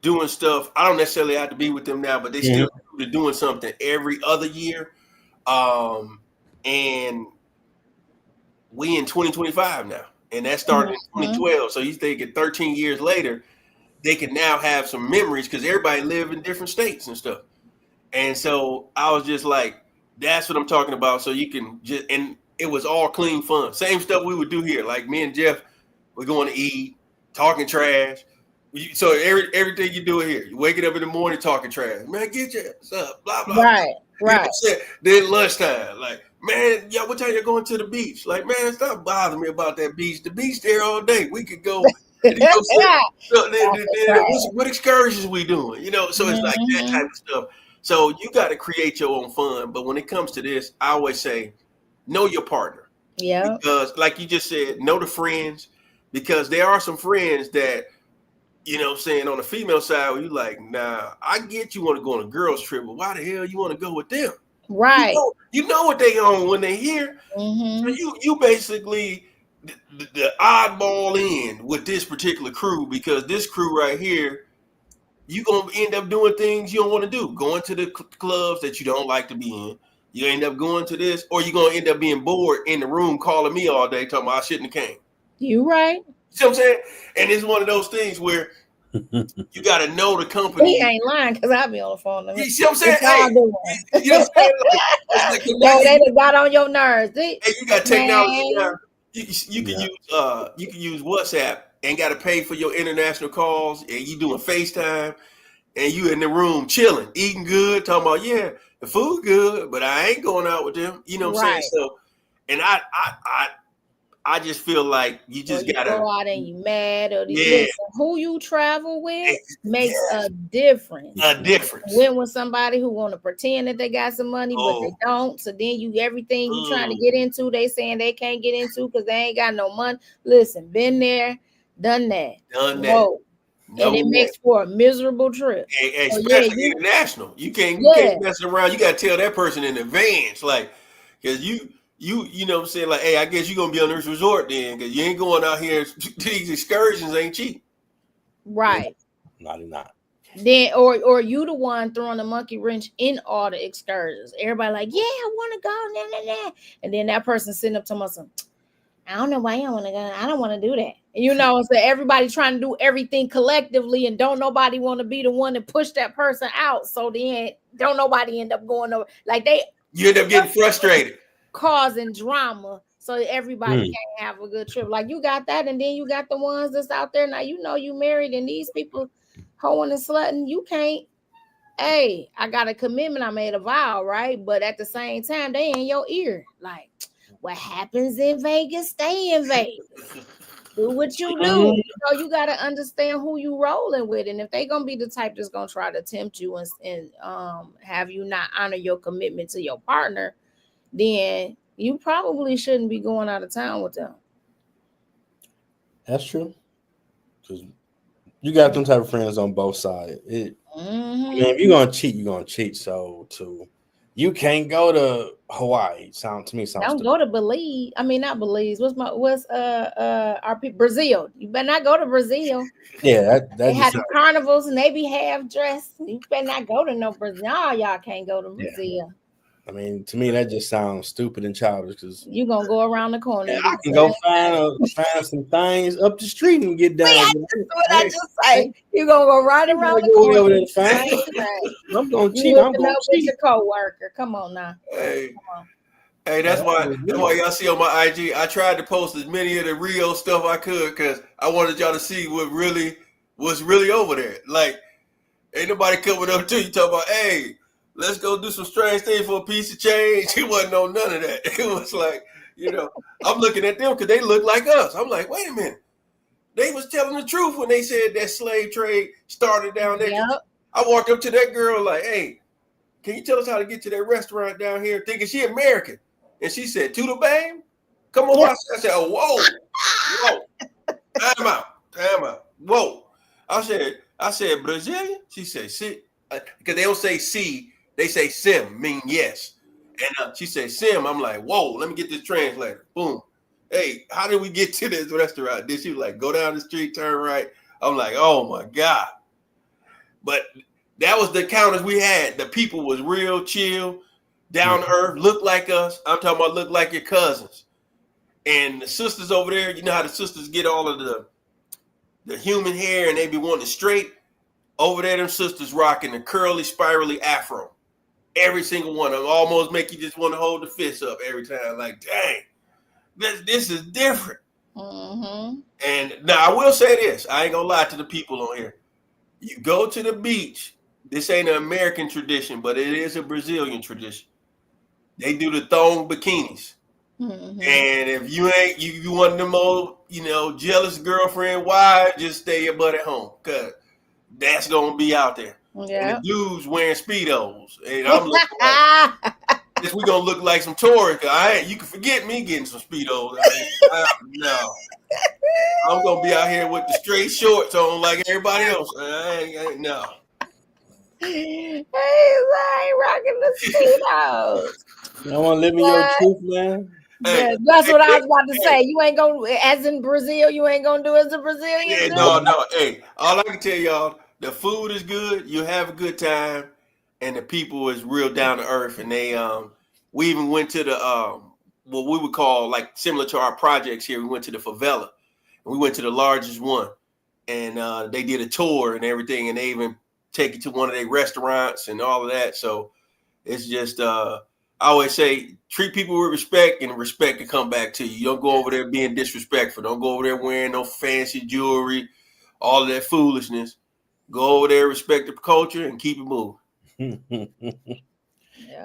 doing stuff. I don't necessarily have to be with them now, but they still true to doing something every other year. And we in 2025 now. And that started in 2012. So you thinking 13 years later, they can now have some memories because everybody live in different states and stuff. And so I was just like, that's what I'm talking about. So you can just, and it was all clean fun. Same stuff we would do here. Like me and Jeff, we're going to eat, talking trash. So everything you do here, you waking up in the morning talking trash. Man, get your ass up, blah, blah. Right. You know what I'm saying? Then lunchtime, like, man, y'all, what time you going to the beach? Like, man, stop bothering me about that beach. The beach there all day. We could go. And you know, what excursions we doing? You know, so it's like that type of stuff. So you got to create your own fun. But when it comes to this, I always say, know your partner. Yeah. Because like you just said, know the friends. Because there are some friends that, you know what I'm saying, on the female side, where you like, nah, I get you want to go on a girls trip, but why the hell you want to go with them? Right. You know what they own when they here. So you basically the oddball in with this particular crew, because this crew right here, you gonna end up doing things you don't want to do, going to the clubs that you don't like to be in. You end up going to this, or you're gonna end up being bored in the room calling me all day talking about I shouldn't have came. You right. You see what I'm saying? And it's one of those things where you got to know the company. He ain't lying because I'll be on the phone. You see what I'm saying? Hey, you know what I'm saying? They got on your nerves. Hey, you got technology now. You can use WhatsApp and got to pay for your international calls, and you doing FaceTime, and you in the room chilling, eating good, talking about the food good, but I ain't going out with them. You know what I'm saying? So, and I just feel like you just gotta go out and you mad or who you travel with makes a difference. When somebody who want to pretend that they got some money but they don't, so then everything you trying to get into, they saying they can't get into because they ain't got no money. Listen, been there, done that. No, and it makes for a miserable trip. Especially international. You can't mess around. You gotta tell that person in advance, like, because you know what I'm saying? Like, hey, I guess you're going to be on this resort then, because you ain't going out here. These excursions ain't cheap. Right. Not. Then, or you the one throwing the monkey wrench in all the excursions. Everybody like, yeah, I want to go, nah. And then that person sitting up to myself, I don't know why you don't want to go. I don't want to do that. And you know, so everybody trying to do everything collectively, and don't nobody want to be the one to push that person out. So then don't nobody end up going over. Like you end up getting frustrated. Causing drama so everybody can't have a good trip. Like you got that, and then you got the ones that's out there now. You know you married, and these people hoeing and slutting. You can't. Hey, I got a commitment. I made a vow, right? But at the same time, they in your ear. Like what happens in Vegas, stay in Vegas. Do what you do. You know, you got to understand who you rolling with, and if they gonna be the type that's gonna try to tempt you and have you not honor your commitment to your partner, then you probably shouldn't be going out of town with them. That's true. Because you got them type of friends on both sides. I mean, if you're gonna cheat, you're gonna cheat. So you can't go to Hawaii. Don't stupid. Go to Belize. I mean, not Belize. What's our people? Brazil. You better not go to Brazil. Yeah, they have the carnivals and they be half dressed. You better not go to no Brazil. No, y'all can't go to Brazil. Yeah. I mean, to me, that just sounds stupid and childish. Because you're going to go around the corner. I can go find some things up the street and get down. That's what I just say. You're going to go right around the corner. I'm going to cheat. I'm going to cheat. Your co-worker. Come on now. Hey, that's why y'all see on my IG, I tried to post as many of the Rio stuff I could because I wanted y'all to see what's really over there. Like, ain't nobody coming up to you talking about, hey, let's go do some strange things for a piece of change. It wasn't on none of that. It was like, I'm looking at them because they look like us. I'm like, wait a minute. They was telling the truth when they said that slave trade started down there. Yep. I walked up to that girl like, hey, can you tell us how to get to that restaurant down here? Thinking she American. And she said, to the bang? Come on. I said, oh, whoa. Time out. Whoa. I said, Brazilian? She said, see. Because they don't say see, they say sim, mean yes. And she said, sim. I'm like, whoa, let me get this translator. Boom. Hey, how did we get to this restaurant? Then she was like, go down the street, turn right. I'm like, oh my God. But that was the encounters we had. The people was real chill, down to earth, look like us. I'm talking about look like your cousins. And the sisters over there, you know how the sisters get all of the human hair and they be wanting it straight? Over there, them sisters rocking the curly, spirally afro. Every single one of them almost make you just want to hold the fist up every time. Like, dang, this is different. Mm-hmm. And now I will say this. I ain't going to lie to the people on here. You go to the beach. This ain't an American tradition, but it is a Brazilian tradition. They do the thong bikinis. Mm-hmm. And if you ain't, you one of them old, jealous girlfriend, why just stay your butt at home? Because that's going to be out there. Yeah. And the dudes wearing Speedos. And I'm looking like, we're going to look like some tourists. You can forget me getting some Speedos. No. I'm going to be out here with the straight shorts on like everybody else. No. Hey, I rocking the Speedos. You want to live in your truth, man? Hey, that's what I was about to say. You ain't gonna, as in Brazil, you ain't gonna do as a Brazilian. Yeah, no. Hey, all I can tell y'all, the food is good. You have a good time, and the people is real down to earth. And they, we even went to the what we would call like similar to our projects here. We went to the favela, and we went to the largest one, and they did a tour and everything, and they even take you to one of their restaurants and all of that. So it's just, I always say, treat people with respect, and respect can come back to you. You don't go over there being disrespectful. Don't go over there wearing no fancy jewelry, all of that foolishness. Go over there, respect the culture, and keep it moving.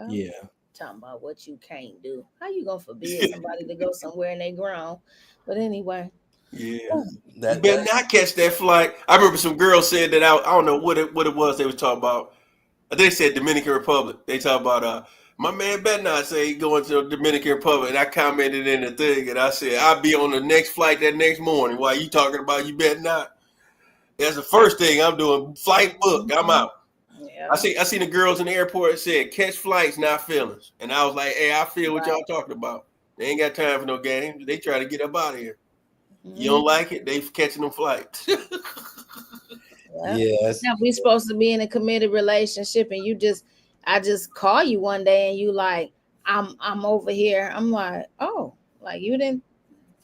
Yeah. Talking about what you can't do. How you gonna forbid somebody to go somewhere and they grown? But anyway. Yeah. You better not catch that flight. I remember some girls said that I don't know what it was they was talking about. They said Dominican Republic. They talk about my man better not say he going to the Dominican Republic. And I commented in the thing and I said, I'll be on the next flight that next morning. While you talking about you better not. That's the first thing I'm doing. Flight book. I'm out. Yeah. I seen the girls in the airport that said catch flights, not feelings. And I was like, hey, I feel what y'all talking about. They ain't got time for no games. They try to get up out of here. You don't like it, they catching them flights. Yes. Now we supposed to be in a committed relationship, and I just call you one day, and you like, I'm over here. I'm like, oh, like you didn't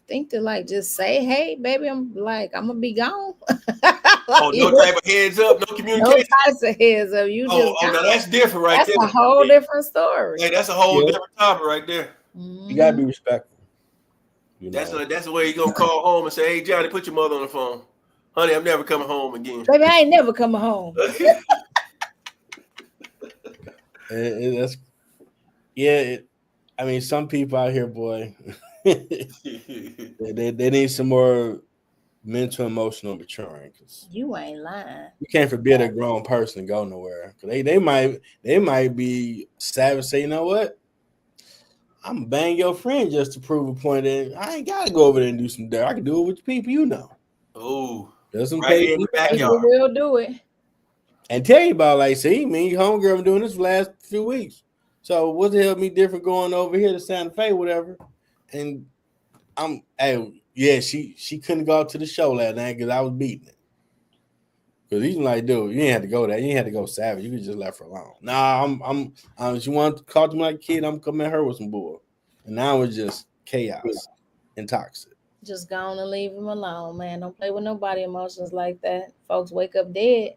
think to like just say, hey, baby, I'm gonna be gone. Oh, no type of heads up, no communication. No types of heads up. You now that's different, right? That's a whole different story. Hey, that's a whole different topic right there. You gotta be respectful. That's the way you gonna call home and say, "Hey, Johnny, put your mother on the phone, honey. I'm never coming home again." Baby, I ain't never coming home. I mean, some people out here, boy, they need some more mental, emotional maturing. Cause you ain't lying. You can't forbid a grown person to go nowhere. Cause they might be savage. Say, you know what? I'm gonna bang your friend just to prove a point that I ain't gotta go over there and do some dirt. I can do it with the people you know. Oh, doesn't right pay. People will do it. And tell you about like, see, me, homegirl, been doing this for the last few weeks. So what the hell me different going over here to Santa Fe, whatever? And she couldn't go out to the show last night because I was beating it. Because he's like, dude, you ain't had to go there. You ain't had to go savage. You could just left her alone. Nah, she wanted to talk to my kid. I'm coming at her with some bull. And now it's just chaos and toxic. Just go on and leave him alone, man. Don't play with nobody emotions like that. Folks wake up dead.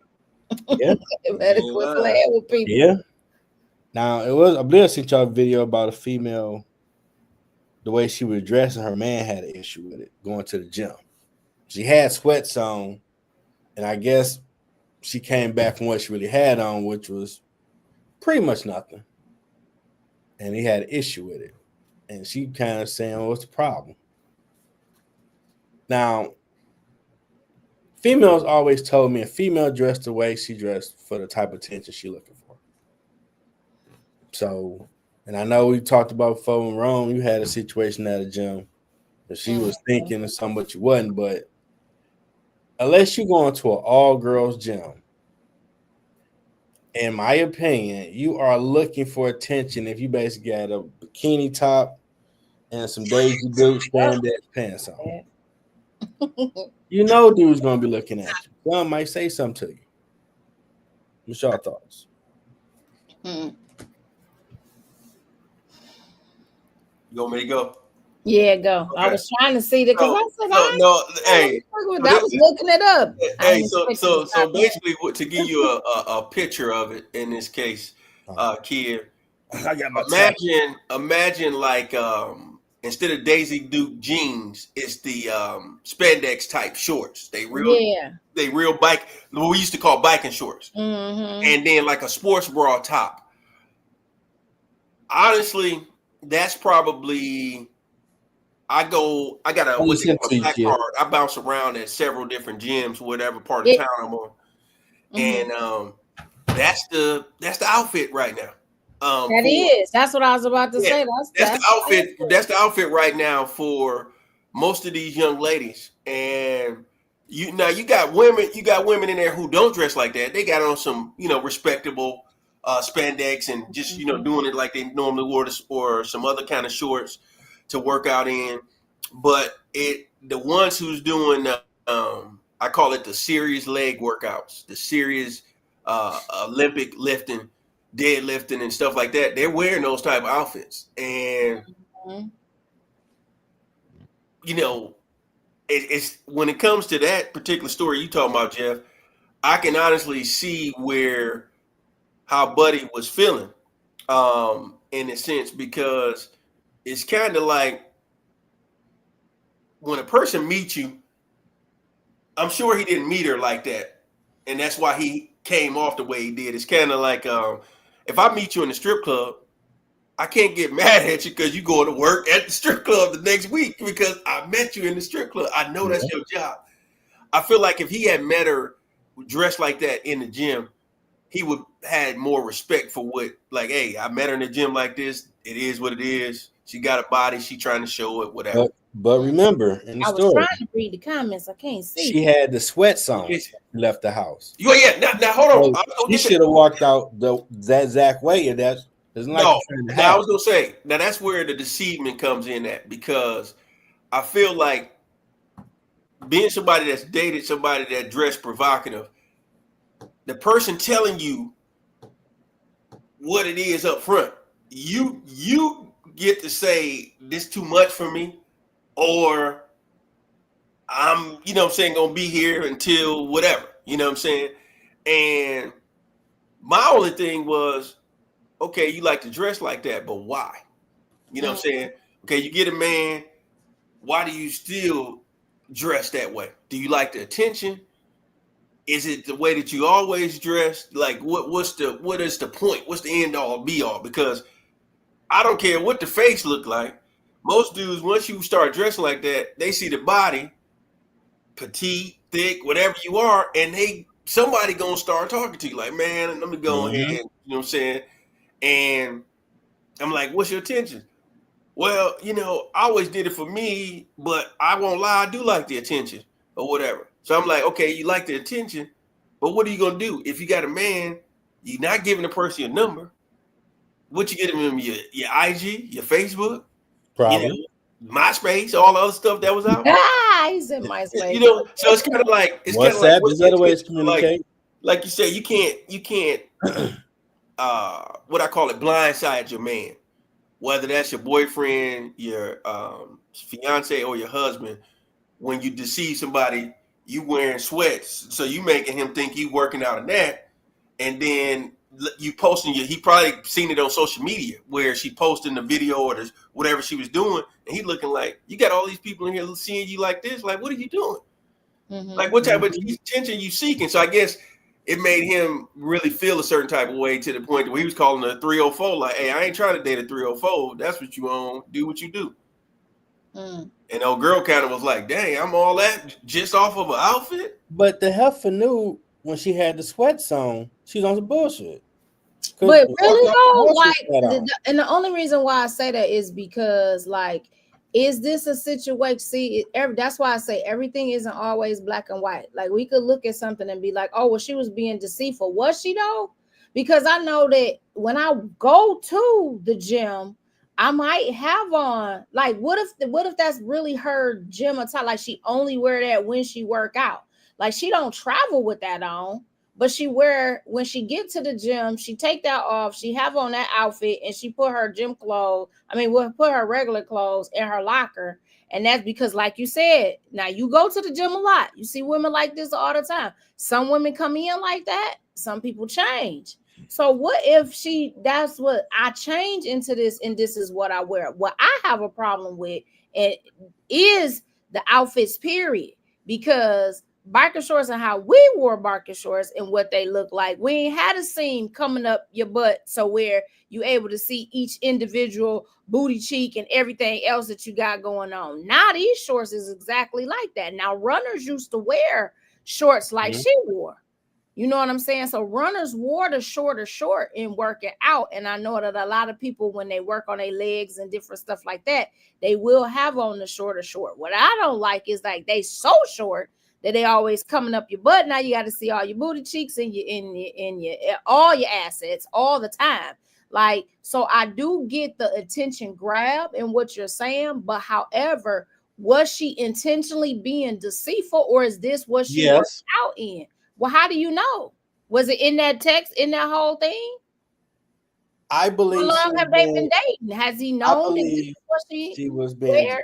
Yeah. Better quit playing with people. Yeah. Now, I believe I sent y'all a video about a female, the way she was dressed, and her man had an issue with it, going to the gym. She had sweats on, and I guess she came back from what she really had on, which was pretty much nothing. And he had an issue with it. And she kind of saying, what's the problem? Now, females always told me a female dressed the way she dressed for the type of attention she looking for. So And I know we talked about before in Rome, you had a situation at a gym that she was thinking of something, but you wasn't. But unless you're going to an all-girls gym, in my opinion, you are looking for attention if you basically got a bikini top and some Daisy Dukes spandex pants on. You know dude's gonna be looking at you. Some might say something to you. What's your thoughts? You want me to go? Yeah, go. Okay. I was trying to see that because I was looking it up. Hey, so basically, to give you a picture of it in this case, kid, imagine like instead of Daisy Duke jeans, it's the spandex type shorts. They real bike, what we used to call biking shorts, and then like a sports bra top. Honestly, that's probably. I got a black card. I bounce around at several different gyms, whatever part of town I'm on, and that's the outfit right now. That's what I was about to say. That's the outfit. That's the outfit right now for most of these young ladies. And you got women in there who don't dress like that. They got on some respectable spandex and just doing it like they normally wore or some other kind of shorts to work out in. But the ones who's doing I call it the serious leg workouts, the serious Olympic lifting, deadlifting and stuff like that, they're wearing those type of outfits. And it's when it comes to that particular story you talking about, Jeff, I can honestly see how Buddy was feeling in a sense, because it's kind of like when a person meets you, I'm sure he didn't meet her like that, and that's why he came off the way he did. It's kind of like if I meet you in the strip club, I can't get mad at you because you going to work at the strip club the next week because I met you in the strip club. I know that's your job. I feel like if he had met her dressed like that in the gym, he would had more respect for hey, I met her in the gym like this. It is what it is. She got a body. She trying to show it, whatever. But remember, in the story, I was trying to read the comments. I can't see. She had the sweats on. Left the house. Yeah. Now hold on. She should have walked out that exact way, and that's like Now I was gonna say. Now that's where the deceivement comes in at, because I feel like being somebody that's dated somebody that dressed provocative, the person telling you what it is up front, you get to say this too much for me, or I'm, gonna be here until whatever, And my only thing was, okay, you like to dress like that, but why? Okay, you get a man, why do you still dress that way? Do you like the attention? Is it the way that you always dress? Like what is the point? What's the end all be all? Because I don't care what the face look like. Most dudes, once you start dressing like that, they see the body, petite, thick, whatever you are, and somebody gonna start talking to you like, man, let me go ahead, you know what I'm saying? And I'm like, what's your attention? Well, I always did it for me, but I won't lie, I do like the attention or whatever. So I'm like, okay, you like the attention, but what are you gonna do? If you got a man, you're not giving the person your number. What you giving him? Your IG, your Facebook, probably MySpace, all the other stuff that was out. He's in MySpace. So it's kind of like WhatsApp. There's other ways to communicate. Like you said, you can't what I call it, blindside your man, whether that's your boyfriend, your fiance, or your husband. When you deceive somebody, you wearing sweats, so you making him think you working out in that, and then you posting he probably seen it on social media where she posting the video or whatever she was doing, and he looking like, you got all these people in here seeing you like this, like, what are you doing? Like, what type of attention you seeking? So I guess it made him really feel a certain type of way, to the point where he was calling a 304, like, hey, I ain't trying to date a 304. That's what you own. Do what you do. And old girl kind of was like, dang, I'm all that just off of an outfit. But the heifer knew when she had the sweats on, she's on some bullshit. But really though, and the only reason why I say that is because, like, is this a situation? See, that's why I say everything isn't always black and white. Like, we could look at something and be like, oh, well, she was being deceitful. Was she though? Because I know that when I go to the gym, I might have on, like, what if that's really her gym attire? Like, she only wear that when she work out. Like, she don't travel with that on. But she wear, when she get to the gym, she take that off, she have on that outfit, and she put her gym clothes, put her regular clothes in her locker. And that's because, like you said, now you go to the gym a lot. You see women like this all the time. Some women come in like that. Some people change. So what if that's what I change into this, and this is what I wear? What I have a problem with it is the outfits, period. Because biker shorts and how we wore biker shorts and what they look like. We ain't had a seam coming up your butt, so where you able to see each individual booty cheek and everything else that you got going on. Now these shorts is exactly like that. Now runners used to wear shorts like she wore. You know what I'm saying? So runners wore the shorter short in working out. And I know that a lot of people, when they work on their legs and different stuff like that, they will have on the shorter short. What I don't like is, like, they so short that they always coming up your butt. Now you got to see all your booty cheeks and your all your assets all the time. Like, so I do get the attention grab in what you're saying, but however, was she intentionally being deceitful, or is this what she worked out in? Well, how do you know? Was it in that text, in that whole thing? I believe. How long have they been dating? Has he known that this is what she was being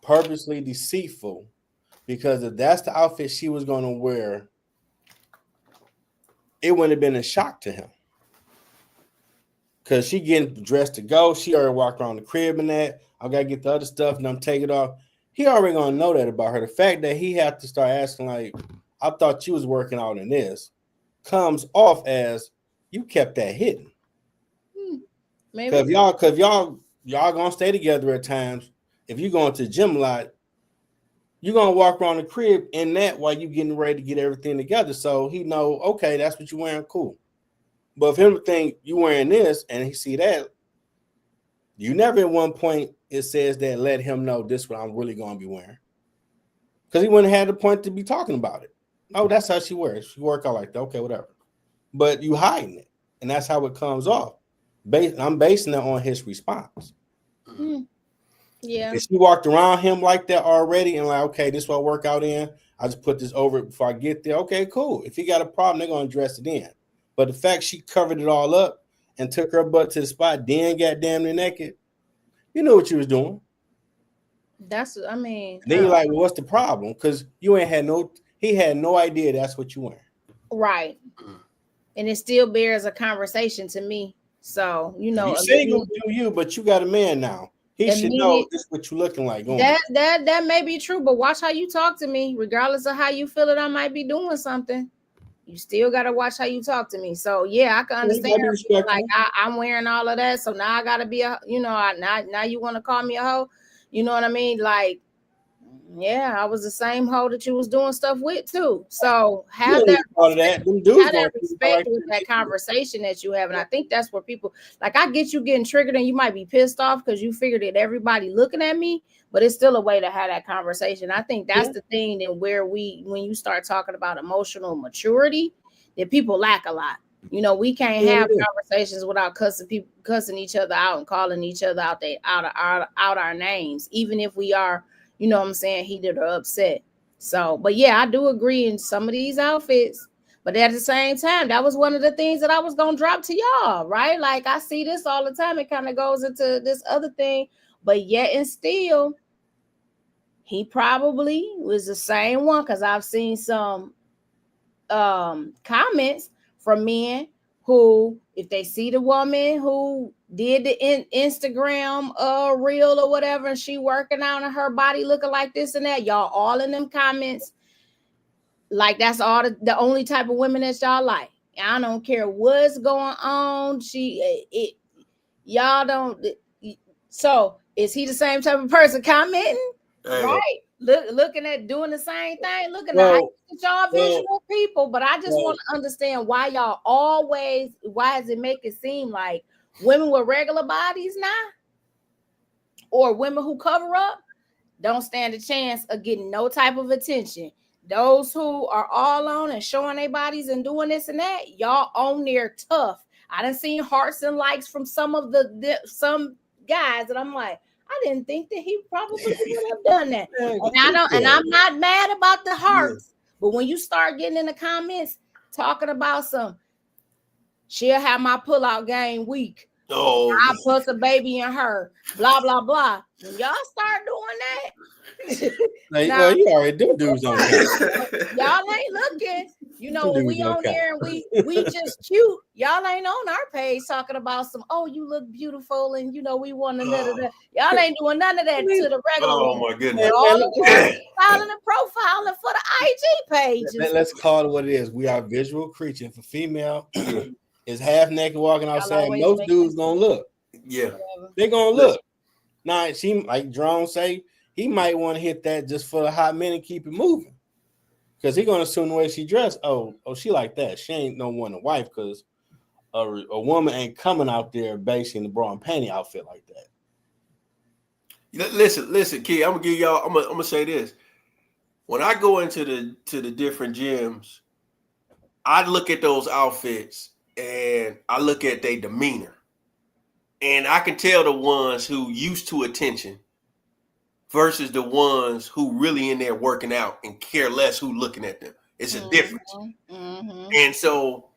purposely deceitful? Because if that's the outfit she was going to wear, it wouldn't have been a shock to him. Because she getting dressed to go. She already walked around the crib and that. I got to get the other stuff and I'm taking it off. He already going to know that about her. The fact that he had to start asking, like, I thought you was working out in this, comes off as you kept that hidden. Maybe. Because y'all going to stay together at times. If you're going to the gym a lot, you're going to walk around the crib in that while you getting ready to get everything together. So he know, okay, that's what you're wearing, cool. But if him think you wearing this and he see that, you never at one point it says that let him know this is what I'm really going to be wearing. Because he wouldn't have had the point to be talking about it. Oh, that's how she wears. She work out like that. Okay, whatever. But you hiding it. And that's how it comes off. I'm basing that on his response. Mm-hmm. Yeah. If she walked around him like that already and like, okay, this is what I work out in. I just put this over it before I get there. Okay, cool. If he got a problem, they're going to address it in. But the fact she covered it all up and took her butt to the spot, then got damn near naked, you know what you was doing. Then you're like, well, what's the problem? Because he had no idea that's what you wearing. Right. And it still bears a conversation to me. So, you know, you say you do you, but you got a man now. He should know this is what you're looking like. That may be true, but watch how you talk to me. Regardless of how you feel that I might be doing something, you still got to watch how you talk to me. So yeah, I can understand. Like I'm wearing all of that, so now I got to be a, now you want to call me a hoe. You know what I mean? Like, yeah, I was the same hoe that you was doing stuff with too. So have that respect with that conversation that you have. And I think that's where people, like, I get you getting triggered and you might be pissed off because you figured that everybody looking at me, but it's still a way to have that conversation. I think that's the thing that when you start talking about emotional maturity, that people lack a lot. You know, we can't have conversations without cussing each other out and calling each other out our names, even if we are, you know what I'm saying, heated or upset. So, but yeah, I do agree in some of these outfits. But at the same time, that was one of the things that I was going to drop to y'all, right? Like, I see this all the time. It kind of goes into this other thing. But yet and still, he probably was the same one, because I've seen some comments from men who, if they see the woman who did the Instagram reel or whatever, and she working out and her body looking like this and that, y'all all in them comments, like that's all the only type of women that y'all like. I don't care what's going on. Y'all don't. So is he the same type of person commenting? Right? looking at doing the same thing. Looking at y'all visual people, but I just want to understand why y'all why does it make it seem like women with regular bodies now, or women who cover up, don't stand a chance of getting no type of attention? Those who are all on and showing their bodies and doing this and that, y'all on there tough. I done seen hearts and likes from some of some guys that I'm like, I didn't think that he probably would have done that. And I'm not mad about the hearts, but when you start getting in the comments talking about she'll have my pullout game weak. Oh, I put a baby in her, blah blah blah. When y'all start doing that, now, you already do dudes on camera. Y'all ain't looking. You know, when we on there and we just cute. Y'all ain't on our page talking about you look beautiful and we want to y'all ain't doing none of that to the regular. Oh my goodness! All the ones filing and profiling for the IG pages. Let's call it what it is. We are visual creatures. If a female is half naked walking outside, most dudes gonna look. Yeah, they gonna look. Now, she, like Jerome say, he might want to hit that just for a hot minute, keep it moving, because he gonna assume the way she dressed. Oh, she like that. She ain't no one a wife, because a woman ain't coming out there basing the bra and panty outfit like that. Listen, kid. I'm gonna give y'all. I'm gonna say this. When I go into the different gyms, I look at those outfits and I look at their demeanor, and I can tell the ones who used to attention versus the ones who really in there working out and care less who looking at them. It's a difference. Mm-hmm. And so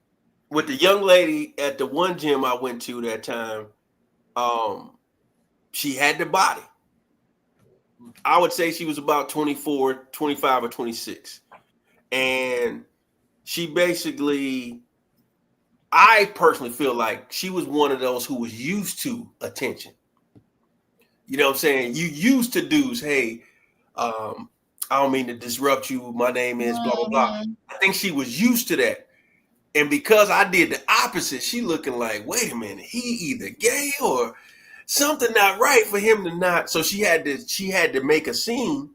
with the young lady at the one gym I went to that time, she had the body. I would say she was about 24, 25 or 26. And she basically, I personally feel like she was one of those who was used to attention. You know what I'm saying? You used to dudes, hey, I don't mean to disrupt you. My name is blah, blah, blah. I think she was used to that. And because I did the opposite, she looking like, wait a minute, he either gay or something not right for him to not. So she had to make a scene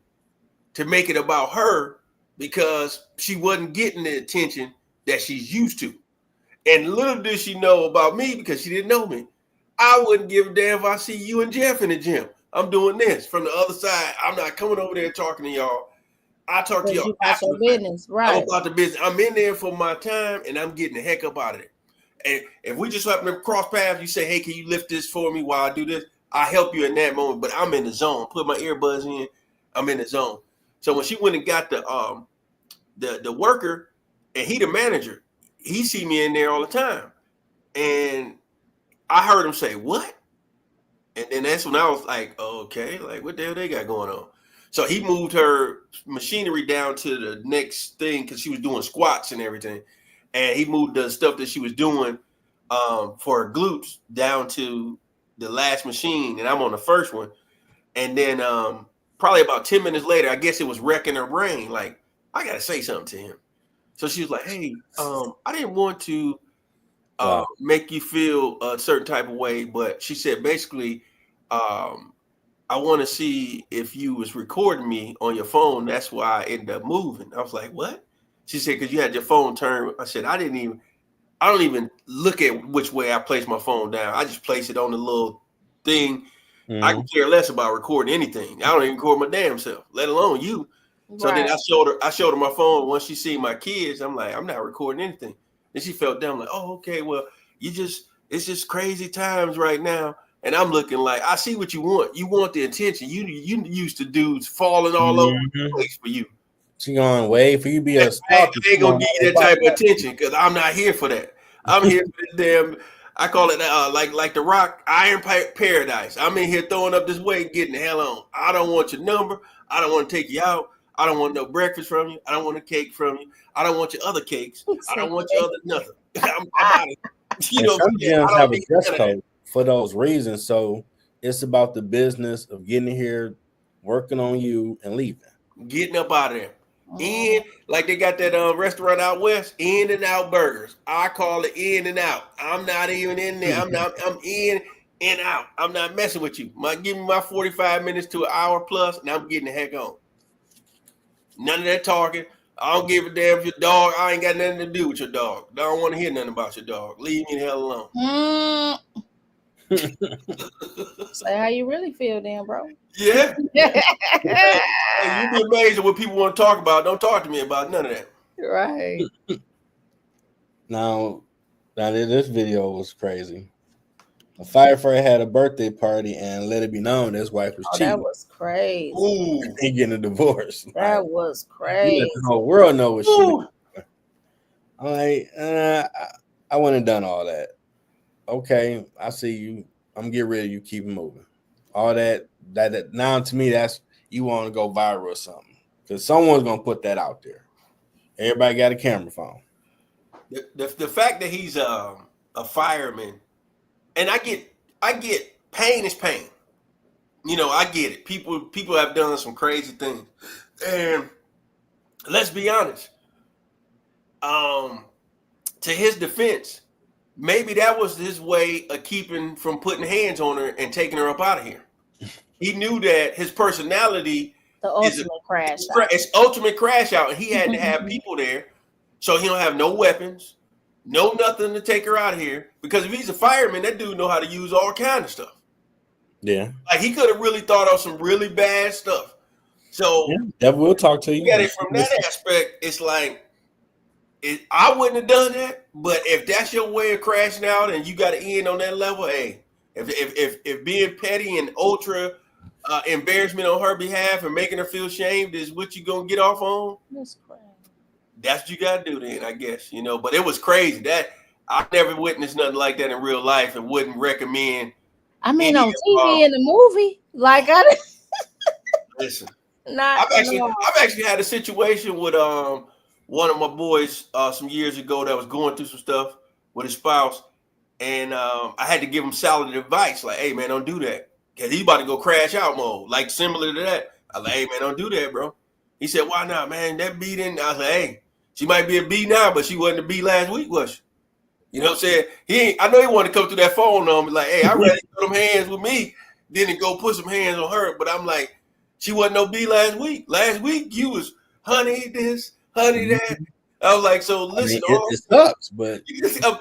to make it about her, because she wasn't getting the attention that she's used to. And little did she know about me, because she didn't know me, I wouldn't give a damn if I see you and Jeff in the gym. I'm doing this from the other side. I'm not coming over there talking to y'all. I talk to y'all after your business, right? I'm about the business. I'm in there for my time, and I'm getting the heck up out of it. And if we just happen to cross paths, you say, hey, can you lift this for me while I do this? I help you in that moment, but I'm in the zone. Put my earbuds in. I'm in the zone. So when she went and got the worker, and he the manager, he see me in there all the time. And I heard him say, what? And then that's when I was like, okay, like what the hell they got going on? So he moved her machinery down to the next thing, because she was doing squats and everything. And he moved the stuff that she was doing for her glutes down to the last machine. And I'm on the first one. And then probably about 10 minutes later, I guess it was wrecking her brain. Like, I got to say something to him. So she was like, hey, I didn't want to make you feel a certain type of way. But she said, basically, I want to see if you was recording me on your phone. That's why I ended up moving. I was like, what? She said, because you had your phone turned. I said, I don't even look at which way I place my phone down. I just place it on the little thing. Mm-hmm. I can care less about recording anything. I don't even record my damn self, let alone you. So then I showed her my phone. Once she seen my kids, I'm like, I'm not recording anything. Then she felt down, like, oh, okay, well, it's just crazy times right now. And I'm looking like, I see what you want. You want the attention. You used to dudes falling all over the place for you. She gonna wait for you to be a stalker. They ain't gonna give you that type of attention, because I'm not here for that. I'm here for this damn, I call it like the Rock, Iron Paradise. I'm in here throwing up this weight, getting the hell on. I don't want your number. I don't want to take you out. I don't want no breakfast from you. I don't want a cake from you. I don't want your other cakes. I don't want your other nothing. I'm out of, you know. Some gyms have a dress code for those reasons. So it's about the business of getting here, working on you, and leaving. Getting up out of there. In, like they got that restaurant out west, In and Out Burgers. I call it In and Out. I'm not even in there. I'm in and out. I'm not messing with you. Give me my 45 minutes to an hour plus, and I'm getting the heck on. None of that talking. I don't give a damn if your dog. I ain't got nothing to do with your dog. I don't want to hear nothing about your dog. Leave me the hell alone. Say how you really feel, then, bro. Yeah. Hey, you be amazed at what people want to talk about. Don't talk to me about none of that. Right. Now this video was crazy. A firefighter had a birthday party and let it be known his wife was cheating. That was crazy. Ooh. And getting a divorce. That was crazy. Let the whole world know what she did. I'm like, I wouldn't have done all that. Okay, I see you. I'm getting rid of you. Keep it moving. All that now to me, that's you want to go viral or something because someone's gonna put that out there. Everybody got a camera phone. The fact that he's a fireman, and I get pain is pain. You know, I get it. People have done some crazy things, and let's be honest. To his defense, maybe that was his way of keeping from putting hands on her and taking her up out of here. He knew that his personality the ultimate crash out. It's ultimate crash out, and he had to have people there, so he don't have no weapons, no nothing to take her out of here. Because if he's a fireman, that dude know how to use all kind of stuff. Yeah, like he could have really thought of some really bad stuff. So that will talk to you. Get it from that aspect. It's like I wouldn't have done that, but if that's your way of crashing out and you got to end on that level, hey, if being petty and ultra embarrassment on her behalf and making her feel shamed is what you gonna get off on, that's what you gotta do then, I guess, you know. But it was crazy. That I never witnessed nothing like that in real life and wouldn't recommend. I mean, on TV in the movie, like I listen. I've actually had a situation with one of my boys some years ago that was going through some stuff with his spouse, and I had to give him solid advice, like, "Hey man, don't do that, cause he's about to go crash out mode." Like similar to that, I was like, "Hey man, don't do that, bro." He said, "Why not, man? That B didn't." I was like, "Hey, she might be a B now, but she wasn't a B last week, was she?" You know what I'm saying? I know he wanted to come through that phone on me, like, "Hey, I'd rather put them hands with me than to go put some hands on her." But I'm like, she wasn't no B last week. Last week you was honey this, honey that. I was like, so listen, I mean, it sucks, but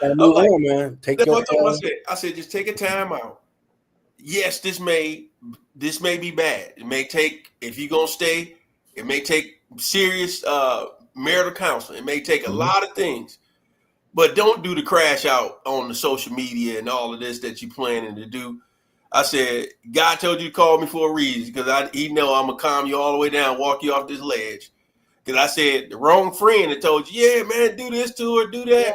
I'm like, man. Take your time. I said, just take a time out. Yes, this may be bad. It may take, if you're gonna stay, it may take serious marital counseling. It may take a lot of things, but don't do the crash out on the social media and all of this that you're planning to do. I said, God told you to call me for a reason, because he know I'm gonna calm you all the way down, walk you off this ledge. Because I said the wrong friend that told you, yeah, man, do this to her, do that. Yeah.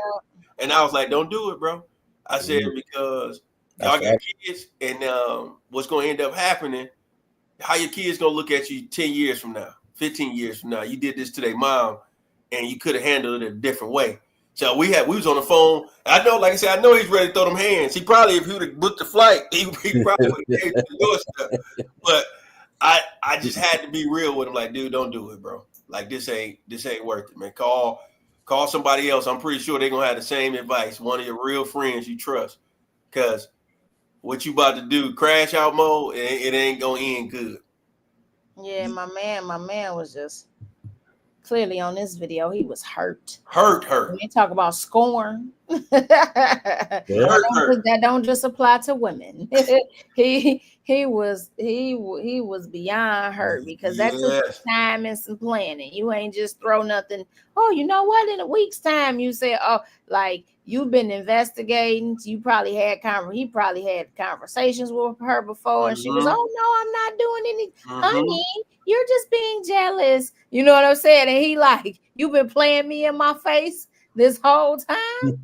And I was like, don't do it, bro. I said, because y'all got kids, and what's going to end up happening, how your kids going to look at you 10 years from now, 15 years from now. You did this to their mom, and you could have handled it a different way. So we was on the phone. I know, like I said, I know he's ready to throw them hands. He probably, if he would have booked the flight, he probably would have came to the stuff. But I just had to be real with him, like, dude, don't do it, bro. Like this ain't worth it, man. Call somebody else. I'm pretty sure they're gonna have the same advice. One of your real friends you trust, because what you about to do, crash out mode, it ain't gonna end good. Yeah, my man was just clearly on this video. He was hurt. When they talk about scorn, that don't just apply to women. He was beyond hurt, because that took time and some planning. You ain't just throw nothing. Oh, you know what? In a week's time, you say, oh, like you've been investigating. You probably he probably had conversations with her before, and she was, oh no, I'm not doing any, honey. You're just being jealous. You know what I'm saying? And he like, you've been playing me in my face this whole time.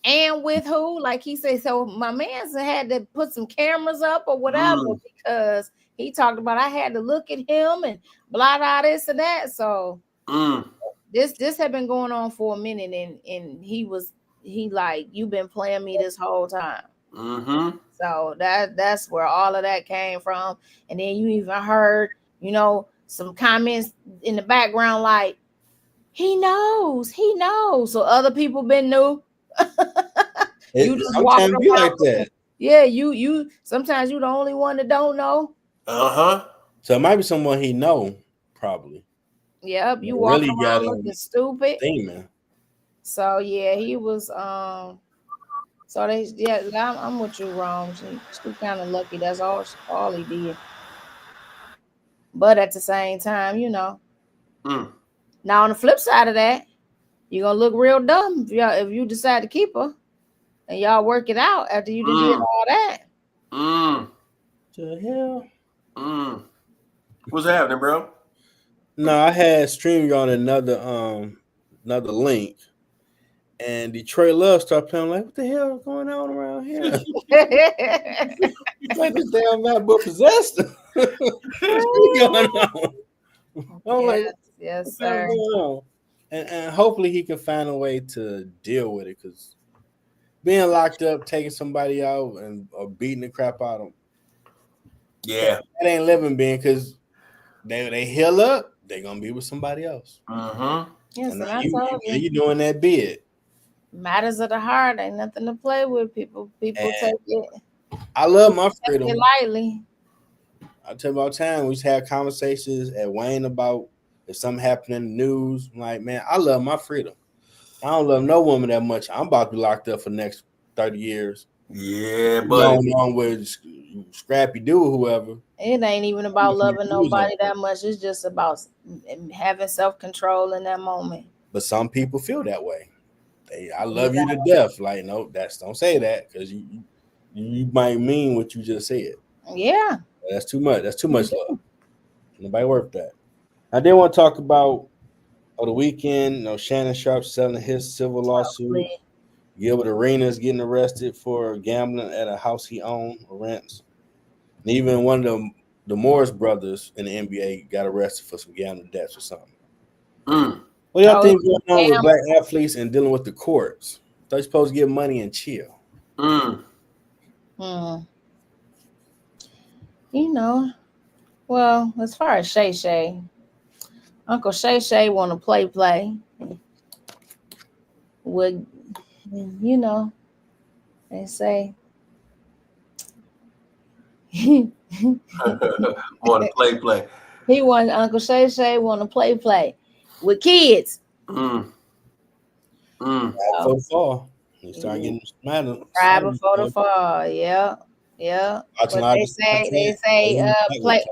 And with who? Like he said, so my man had to put some cameras up or whatever, because he talked about I had to look at him and blah blah this and that. So this had been going on for a minute, and he like, you've been playing me this whole time. So that's where all of that came from. And then you even heard, you know, some comments in the background like, he knows. So other people been new. You just walking around like that. Yeah, you sometimes you the only one that don't know. So it might be someone he know, probably. Yep, you Really walking got around him looking stupid. steaming. So yeah, he was so they yeah, I'm with you, Rome. She kind of lucky. That's all he did. But at the same time, you know. Now on the flip side of that, you're gonna look real dumb if you decide to keep her and y'all work it out after you did all that. The hell? What's happening, bro? No, I had streamed on another link, and Detroit Love started playing. Like, what the hell is going on around here? Like this damn MacBook possessed. What's going on? I'm like, yes, sir. And hopefully he can find a way to deal with it, because being locked up, taking somebody out, or beating the crap out of them. Yeah, that ain't living, being, because they heal up, they gonna be with somebody else. Yes, and I you told you, doing that bid. Matters of the heart ain't nothing to play with. People take it. I love my freedom. Take it lightly. I tell you about time we used to have conversations at Wayne about if something happened in the news. I'm like, man, I love my freedom. I don't love no woman that much. I'm about to be locked up for the next 30 years. Yeah, but going on with Scrappy Doo or whoever. It ain't even about loving nobody that much. It's just about having self-control in that moment. But some people feel that way. I love you to death. Like, no, don't say that, because you might mean what you just said. Yeah. That's too much. That's too much love. Nobody worth that. I did want to talk about the weekend. Shannon Sharp selling his civil lawsuit. Gilbert Arenas getting arrested for gambling at a house he owned or rents. And even one of the Morris brothers in the NBA got arrested for some gambling debts or something. What do y'all think going on with black athletes and dealing with the courts? They're supposed to get money and chill. Well, as far as Shay, Uncle Shay want to play. Would they say want to play. He Uncle Shay want to play with kids. So far, he started getting mad. Right before the fall, yeah. But they say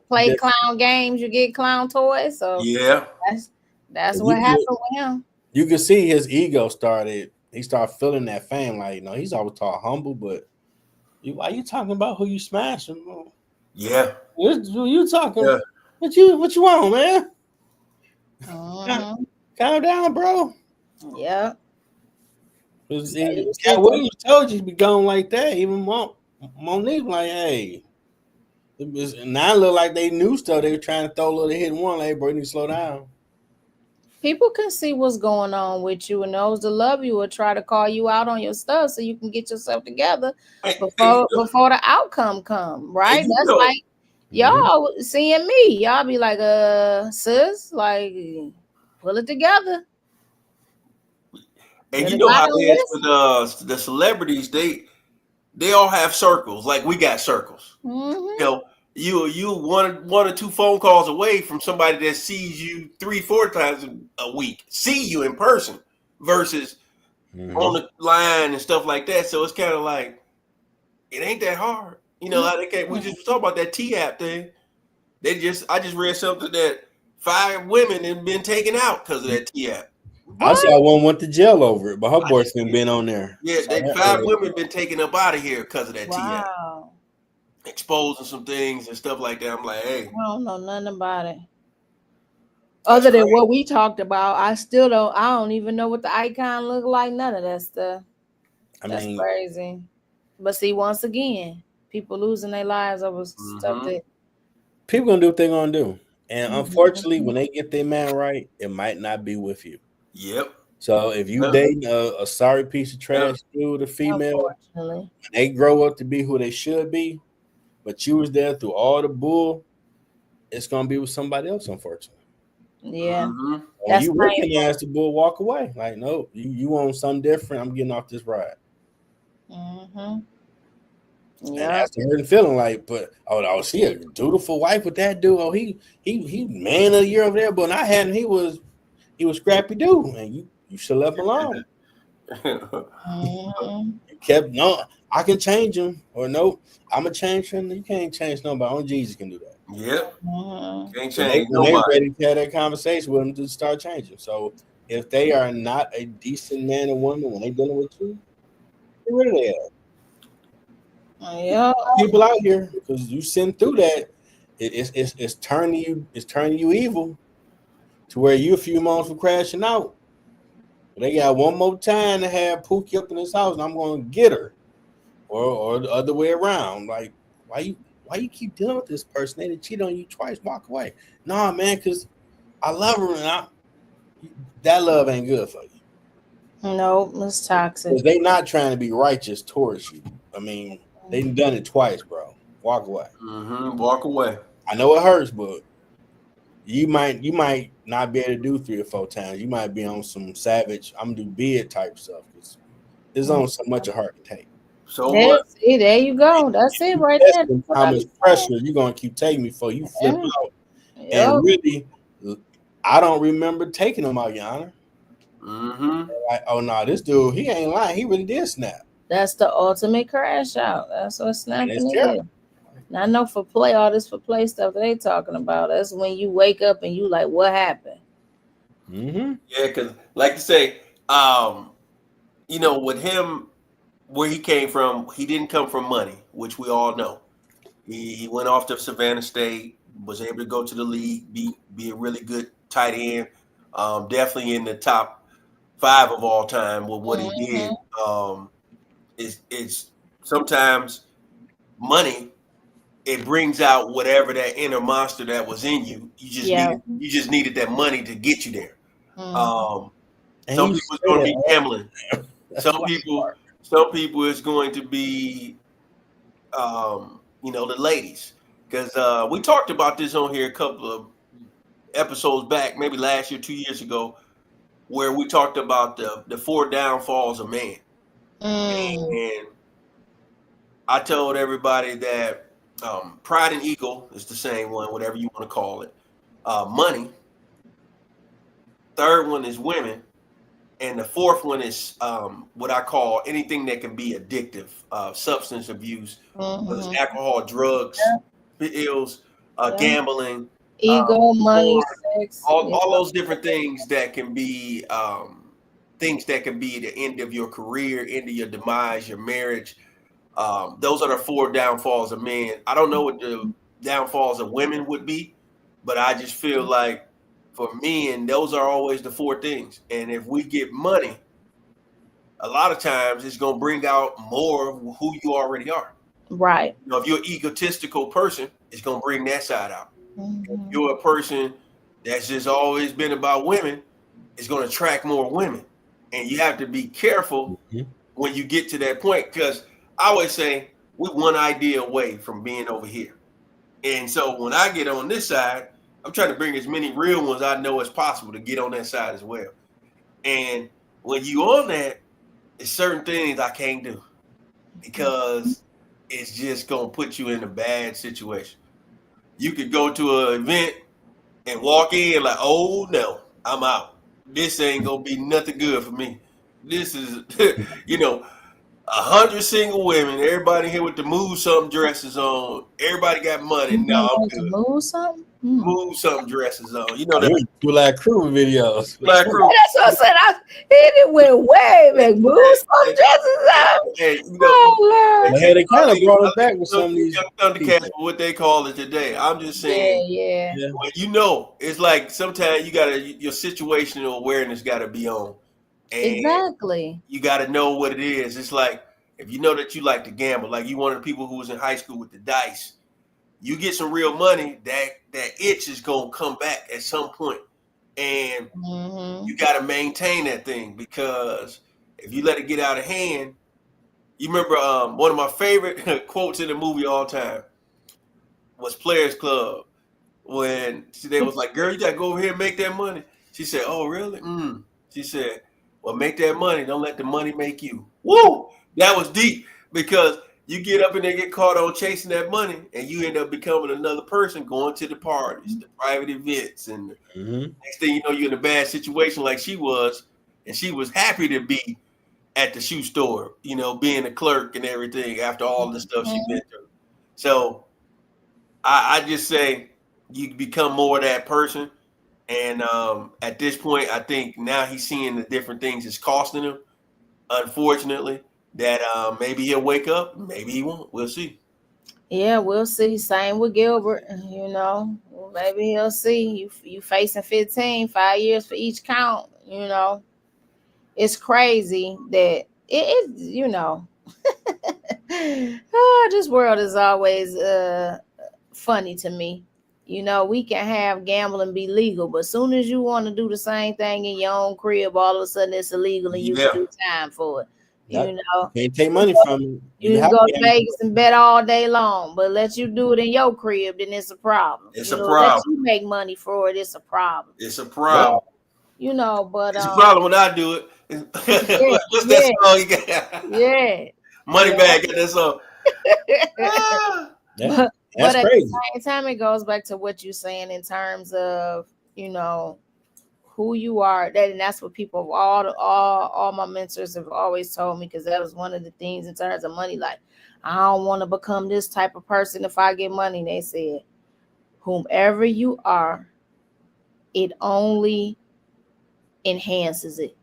play clown games, you get clown toys. So yeah, that's what happened with him. You can see his ego started. He started feeling that fame. Like, he's always taught humble, but why you talking about who you smashing? Yeah. What you talking? Yeah. What you want, man? Calm down, bro. Yeah. Cat Williams told you to be going like that. Even Monique, like, hey. Now it look like they knew stuff. They were trying to throw a little hit one. Like, bro, you need to slow down. People can see what's going on with you, and those that love you will try to call you out on your stuff so you can get yourself together before the outcome come. Right? That's like y'all seeing me. Y'all be like, sis, like, pull it together. And you know how it is with the celebrities. They all have circles. Like, we got circles. You one or two phone calls away from somebody that sees you 3-4 times a week, see you in person, versus on the line and stuff like that. So it's kind of like, it ain't that hard. We just talk about that T-app thing. I just read something that 5 women have been taken out because of that T-app. I saw one went to jail over it, but her boyfriend been on there. Yeah, 5 women been taken up out of here because of that T-app. Exposing some things and stuff like that. I'm like, hey, I don't know nothing about it. Other than what we talked about, I don't even know what the icon look like. None of that stuff. That's crazy. But see, once again, people losing their lives over stuff that people gonna do what they're gonna do. And unfortunately, when they get their man right, it might not be with you. Yep. So if you dating a sorry piece of trash dude, a female, when they grow up to be who they should be, but you was there through all the bull, it's gonna be with somebody else, unfortunately. Yeah. When you recognize the bull, walk away. Like, no, you want something different. I'm getting off this ride. And that's the hurting feeling. Like, but she a dutiful wife with that dude. Oh, he man of the year over there. But when I had him, he was scrappy dude, and you should left him alone. You kept I can change him, or no, I'm gonna change him. You can't change nobody. Only Jesus can do that. Yep. Can't change when nobody. They ready to have that conversation with them to start changing. So if they are not a decent man or woman when they dealing with you, get rid of that. Yeah. People out here, because you send through that, it's turning you evil to where you a few months from crashing out. They got one more time to have Pookie up in this house, and I'm going to get her, or the other way around. Like, why you keep dealing with this person? They done cheated on you twice. Walk away. Nah, man, because I love her, and that love ain't good for you. No, it's toxic. They not trying to be righteous towards you. I mean, they done it twice, bro. Walk away. Walk away. I know it hurts, but you might not be able to do 3 or 4 times. You might be on some savage, I'm gonna do bid type stuff. There's only so much a heart can take. So what? There you go. That's it right there. How much pressure you gonna keep taking before you flip out? And really, I don't remember taking them out, Your Honor. Like, oh no, this dude, he ain't lying. He really did snap. That's the ultimate crash out. That's what snapping is. Now, I know for play, all this for play stuff that they talking about. That's when you wake up and you like, what happened? Yeah, because like you say, with him, where he came from, he didn't come from money, which we all know. He went off to Savannah State, was able to go to the league, be a really good tight end, definitely in the top 5 of all time with what he did. It's sometimes money. It brings out whatever that inner monster that was in you. You just needed that money to get you there. Some people are going to be gambling. Some people is going to be, the ladies. Because we talked about this on here a couple of episodes back, maybe last year, 2 years ago, where we talked about the 4 downfalls of man. And I told everybody that pride and ego is the same one, whatever you want to call it. Money. 3rd one is women. And the 4th one is what I call anything that can be addictive, substance abuse, whether it's alcohol, drugs, pills, gambling, ego, money, sex, all those different things that can be the end of your career, end of your demise, your marriage. Those are the 4 downfalls of men. I don't know what the downfalls of women would be, but I just feel like for men, those are always the 4 things. And if we get money, a lot of times it's going to bring out more of who you already are. Right. If you're an egotistical person, it's going to bring that side out. If you're a person that's just always been about women, it's going to attract more women. And you have to be careful when you get to that point, because I always say we're one idea away from being over here. And so when I get on this side, I'm trying to bring as many real ones I know as possible to get on that side as well. And when you on that, there's certain things I can't do because it's just going to put you in a bad situation. You could go to an event and walk in like, oh no, I'm out. This ain't going to be nothing good for me. This is, 100 single women, everybody here with the move something dresses on. Everybody got money. No, I'm good. Move something? Move something dresses on. You know that. Black Crew videos. Black Crew. That's what I said. It went way back. Move some dresses on. And, they kind of brought it back with some of these Thundercats, what they call it today. I'm just saying. Yeah. It's like sometimes your situational awareness got to be on. And exactly. You got to know what it is. It's like if you know that you like to gamble, like you one of the people who was in high school with the dice, you get some real money, that itch is going to come back at some point. And you got to maintain that thing, because if you let it get out of hand, you remember one of my favorite quotes in the movie all time was Players Club, when they was like, girl, you got to go over here and make that money. She said, oh, really? She said, well, make that money. Don't let the money make you. Woo! That was deep, because You get up and they get caught on chasing that money, and you end up becoming another person, going to the parties, the private events, and next thing you know, you're in a bad situation like she was, and she was happy to be at the shoe store, you know, being a clerk and everything after all the stuff she's been through. So I just say you become more of that person. And at this point, I think now he's seeing the different things it's costing him. Unfortunately, that maybe he'll wake up, maybe he won't. We'll see. Yeah, we'll see. Same with Gilbert. You know, maybe he'll see you facing 15, 5 years for each count. You know, it's crazy that it you know, this world is always funny to me. You know, we can have gambling be legal, but as soon as you want to do the same thing in your own crib, all of a sudden it's illegal and you can do time for it. Yep. You know, Can't take money from you. You can go to Vegas and bet all day long, but let you do it in your crib, then it's a problem. It's a problem. Let you make money for it, it's a problem. It's a problem. You know, but it's a problem when I do it. What's that song you got? Yeah. Money bag got that song. That's but crazy. At the same time, it goes back to what you're saying in terms of, you know, who you are. And that's what people, all my mentors have always told me, because that was one of the things in terms of money. Like, I don't want to become this type of person if I get money. They said, whomever you are, it only enhances it.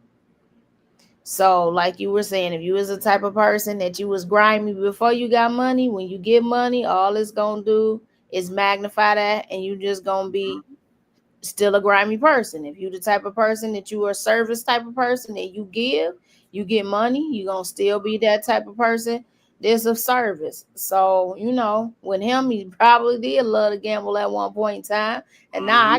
So like you were saying, if you was the type of person that you was grimy before you got money, when you get money, all it's gonna do is magnify that, and you just gonna be still a grimy person. If you the type of person that you are a service type of person that you get money, you gonna still be that type of person that's of service. So, you know, with him, he probably did love to gamble at one point in time, and now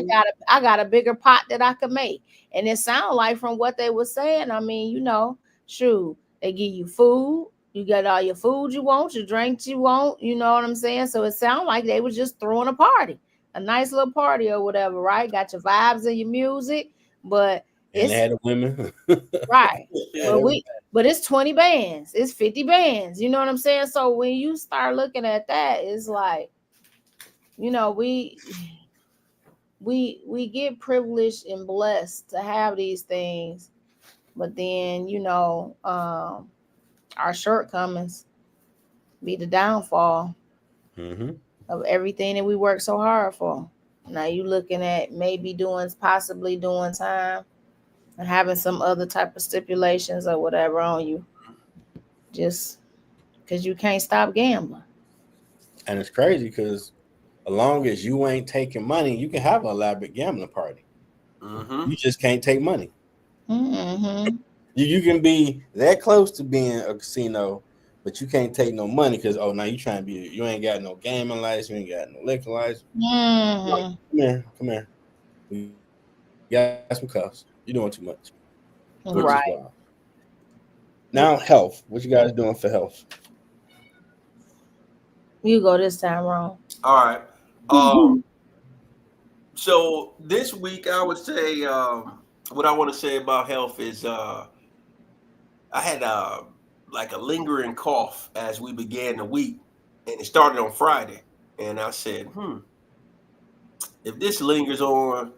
I got a bigger pot that I could make. And it sounds like, from what they were saying, I mean, you know, shoot, they give you food, you get all your food you want, your drinks you want, you know what I'm saying? So it sounds like they were just throwing a party, a nice little party or whatever, right? Got your vibes and your music, but and they had the women. Right. But it's 20 bands, it's 50 bands, you know what I'm saying? So when you start looking at that, it's like, you know, we get privileged and blessed to have these things, but then, you know, our shortcomings be the downfall of everything that we work so hard for. Now you looking at maybe possibly doing time and having some other type of stipulations or whatever on you, just because you can't stop gambling. And it's crazy because as long as you ain't taking money, you can have an elaborate gambling party. You just can't take money. You can be that close to being a casino, but you can't take no money because, oh, now you trying to be, you ain't got no gaming license, you ain't got no liquor license. Like, come here. You got some cuffs. You're doing too much. Right. Now, health. What you guys doing for health? You go this time, Ron. All right. So this week, I would say what I want to say about health is I had like a lingering cough as we began the week, and it started on Friday. And I said, if this lingers on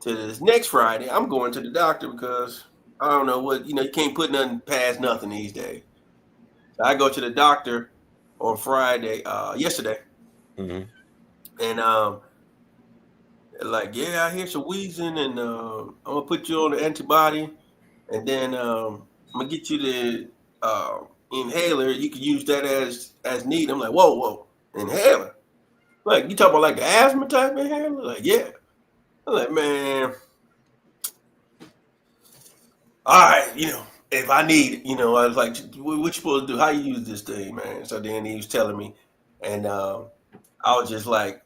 to this next Friday, I'm going to the doctor, because I don't know what, you can't put nothing past nothing these days. So I go to the doctor on Friday, yesterday, and like, yeah, I hear some wheezing, and I'm gonna put you on the antibody, and then I'm gonna get you the inhaler. You can use that as needed. I'm like, whoa, inhaler? Like, you talking about like the asthma type inhaler? Like, yeah. I'm like, man, all right, if I need it, I was like, what you supposed to do? How you use this thing, man? So then he was telling me, and I was just like,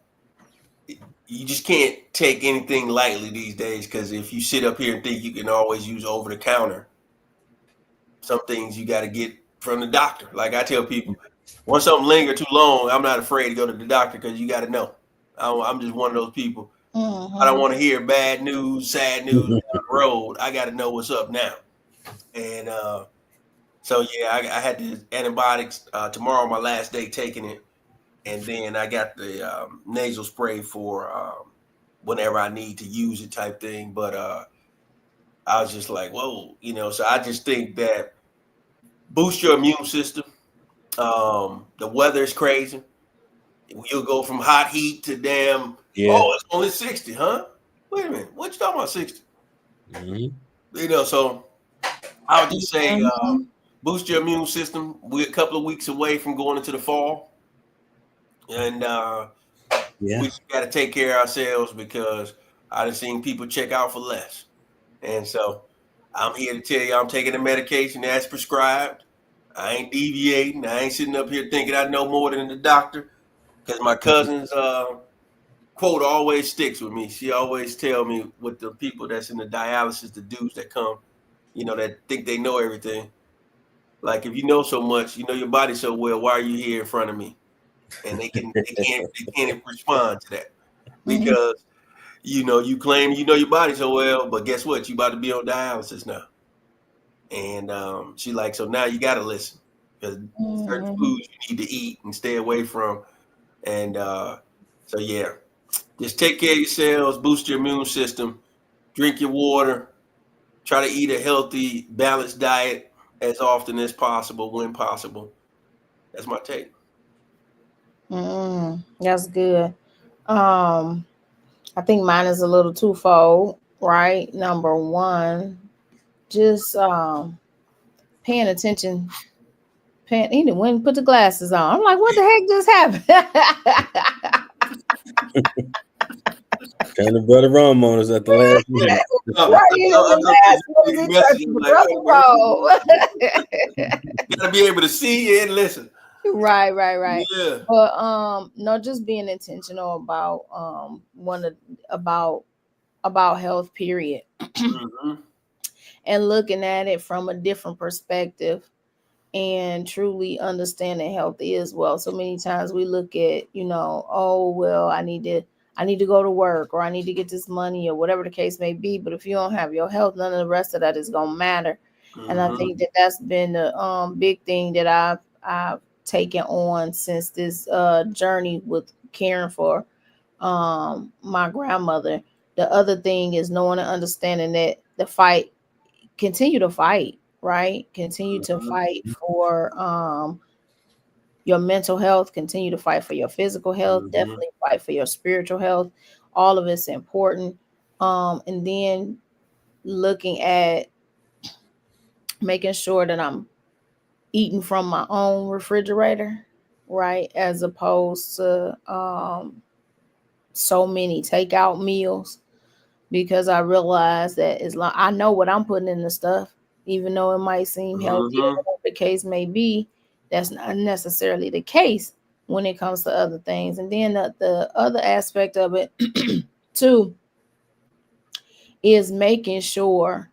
you just can't take anything lightly these days, because if you sit up here and think you can always use over the counter, some things you got to get from the doctor. Like I tell people, once something linger too long, I'm not afraid to go to the doctor, because you got to know. I'm just one of those people. I don't want to hear bad news, sad news down the road. I got to know what's up now. And So yeah, I had the antibiotics tomorrow. My last day taking it, and then I got the nasal spray for whenever I need to use it, type thing. But I was just like, whoa, So I just think that boost your immune system. The weather is crazy. You'll go from hot heat to damn. Yeah. Oh, it's only 60, huh? Wait a minute, what you talking about 60? So I would just say boost your immune system. We're a couple of weeks away from going into the fall, and we just got to take care of ourselves because I've seen people check out for less, and so I'm here to tell you I'm taking the medication as prescribed. I ain't deviating. I ain't sitting up here thinking I know more than the doctor, because my cousin's quote always sticks with me. She always tell me with the people that's in the dialysis, the dudes that come, that think they know everything. Like, if you know so much, you know your body so well, why are you here in front of me? And they can't respond to that because you claim you know your body so well, but guess what? You about to be on dialysis now. And she like, so now you got to listen because certain foods you need to eat and stay away from. And so yeah, just take care of yourselves, boost your immune system, drink your water, try to eat a healthy, balanced diet as often as possible when possible. That's my take. That's good. I think mine is a little twofold, right? Number one, just paying attention. When put the glasses on, I'm like, what the heck just happened? Kind of brother Rome on us at the last minute. You gotta be able to see and listen. Right. Yeah. But no, just being intentional about health, period. And looking at it from a different perspective and truly understanding health is well. So many times we look at, oh well, I need to go to work, or I need to get this money, or whatever the case may be. But if you don't have your health, none of the rest of that is gonna matter. And I think that's been the big thing that I've taken on since this journey with caring for my grandmother. The other thing is knowing and understanding that continue to fight, right? Continue to fight for your mental health, continue to fight for your physical health, definitely fight for your spiritual health. All of it's important. And then looking at making sure that I'm eating from my own refrigerator, right? As opposed to so many takeout meals, because I realize that as long I know what I'm putting in the stuff, even though it might seem healthy, or whatever the case may be, that's not necessarily the case when it comes to other things. And then the other aspect of it too is making sure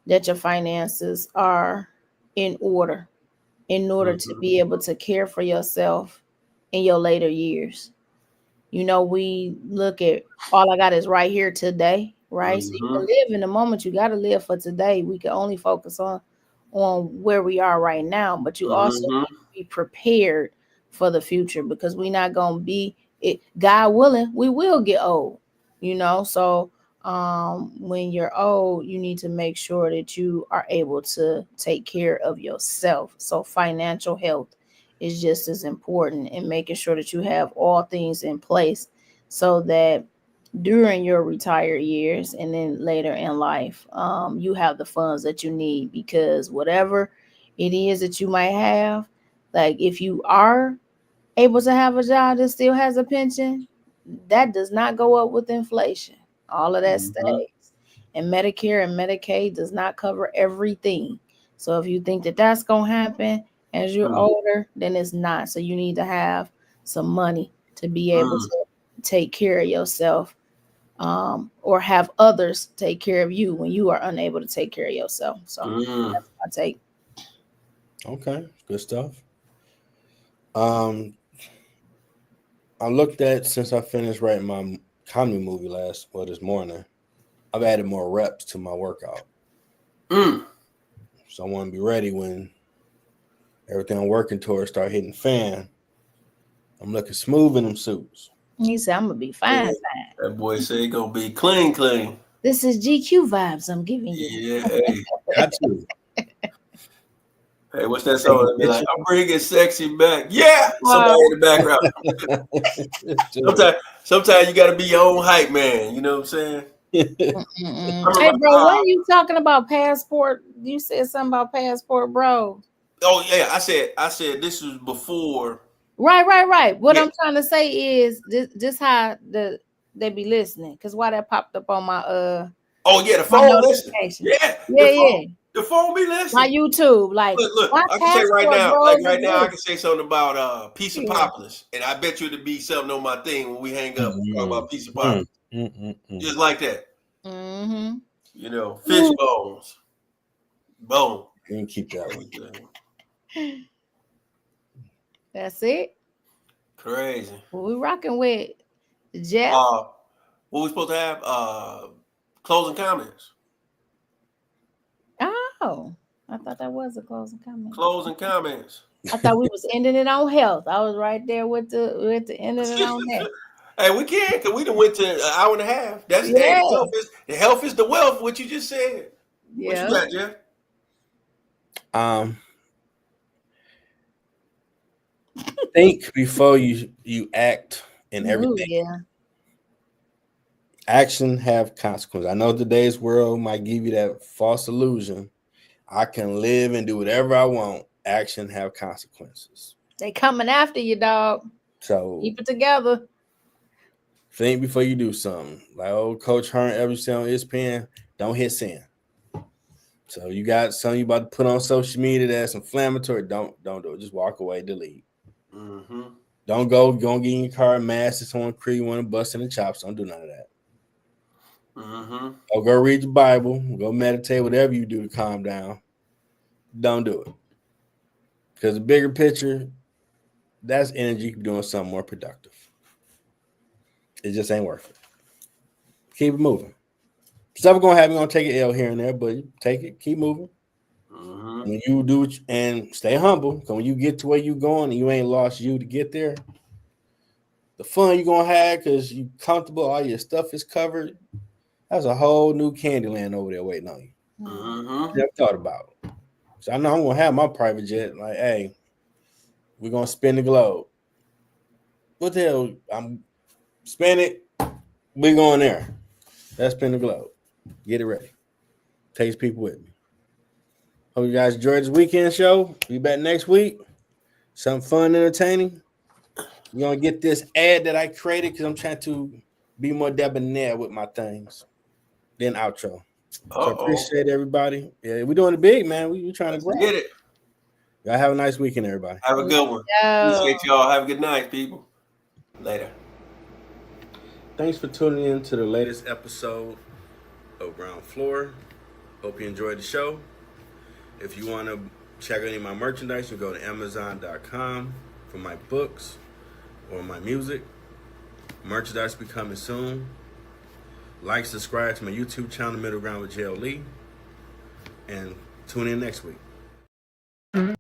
that your finances are in order to be able to care for yourself in your later years. We look at all I got is right here today, right? So you can live in the moment. You got to live for today. We can only focus on where we are right now, but you also need to be prepared for the future, because we're not going to be it. God willing, we will get old, So when you're old, you need to make sure that you are able to take care of yourself. So financial health is just as important, and making sure that you have all things in place so that during your retired years and then later in life, you have the funds that you need, because whatever it is that you might have, like if you are able to have a job that still has a pension, that does not go up with inflation. All of that stays. And Medicare and Medicaid does not cover everything. So if you think that that's going to happen as you're older, then it's not. So you need to have some money to be able to take care of yourself, or have others take care of you when you are unable to take care of yourself. So that's my take. Okay, good stuff. I looked at, since I finished writing my comedy movie this morning, I've added more reps to my workout. So I want to be ready when Everything I'm working towards start hitting fan. I'm looking smooth in them suits. He said, I'm gonna be fine. That boy said he gonna be clean. This is GQ vibes I'm giving you. Yeah, hey. Got to. Hey, what's that song? Be like, I'm bringing sexy back. Yeah, somebody in the background. sometimes you got to be your own hype man. You know what I'm saying? Hey, bro, when you talking about passport? You said something about passport, bro. Oh yeah, I said this was before. Right. What I'm trying to say is this how they be listening, because why that popped up on my oh yeah, the phone listening. Yeah. The phone be listening. My YouTube, like look, I can say right now, I can say something about piece of poplars, and I bet you it'll be something on my thing when we hang up talk about piece of poplars, just like that. Mm-hmm. You know, fish bones, bone. You can keep that one. That's it. Crazy. What we rocking with, Jeff? What we supposed to have? Closing comments. Oh, I thought that was a closing comment. Closing comments. I thought we was ending it on health. I was right there with the ending it on that. Hey, we can, because we done went to an hour and a half. That's the health is the wealth. What you just said. Yeah. What you got, Jeff? Think before you act in everything. Ooh, yeah. Action have consequences. I know today's world might give you that false illusion. I can live and do whatever I want. Action have consequences. They coming after you, dog. So keep it together. Think before you do something. Like old Coach Hearn ever said on ESPN, don't hit send. So you got something you about to put on social media that's inflammatory. Don't do it. Just walk away, delete. Mm-hmm. Don't go get in your car, mask if someone creep, you want to bust in the chops. Don't do none of that. Mm-hmm. Or go read your Bible, go meditate, whatever you do to calm down. Don't do it. Because the bigger picture, that's energy doing something more productive. It just ain't worth it. Keep it moving. Stuff gonna happen, gonna take an L here and there, but take it, keep moving. Mm-hmm. When you do it, and stay humble, because when you get to where you going and you ain't lost you to get there, the fun you gonna have because you comfortable, all your stuff is covered. That's a whole new Candyland over there waiting on you. Mm-hmm. Never thought about it. So I know I'm gonna have my private jet. Like, hey, we're gonna spin the globe. What the hell? I'm spin it. We're going there. Let's spin the globe. Get it ready. Takes people with me. Hope you guys enjoyed this weekend show. Be back next week. Something fun, entertaining. You're gonna get this ad that I created because I'm trying to be more debonair with my things. Then outro. So I appreciate everybody. Yeah, we're doing it big, man. We're trying to grow. Get it. Y'all have a nice weekend, everybody. Have a good one. Appreciate y'all. Have a good night, people. Later. Thanks for tuning in to the latest episode of Ground Floor. Hope you enjoyed the show. If you want to check out any of my merchandise, you go to Amazon.com for my books or my music. Merchandise be coming soon. Like, subscribe to my YouTube channel, Middle Ground with J.O. Lee. And tune in next week. Mm-hmm.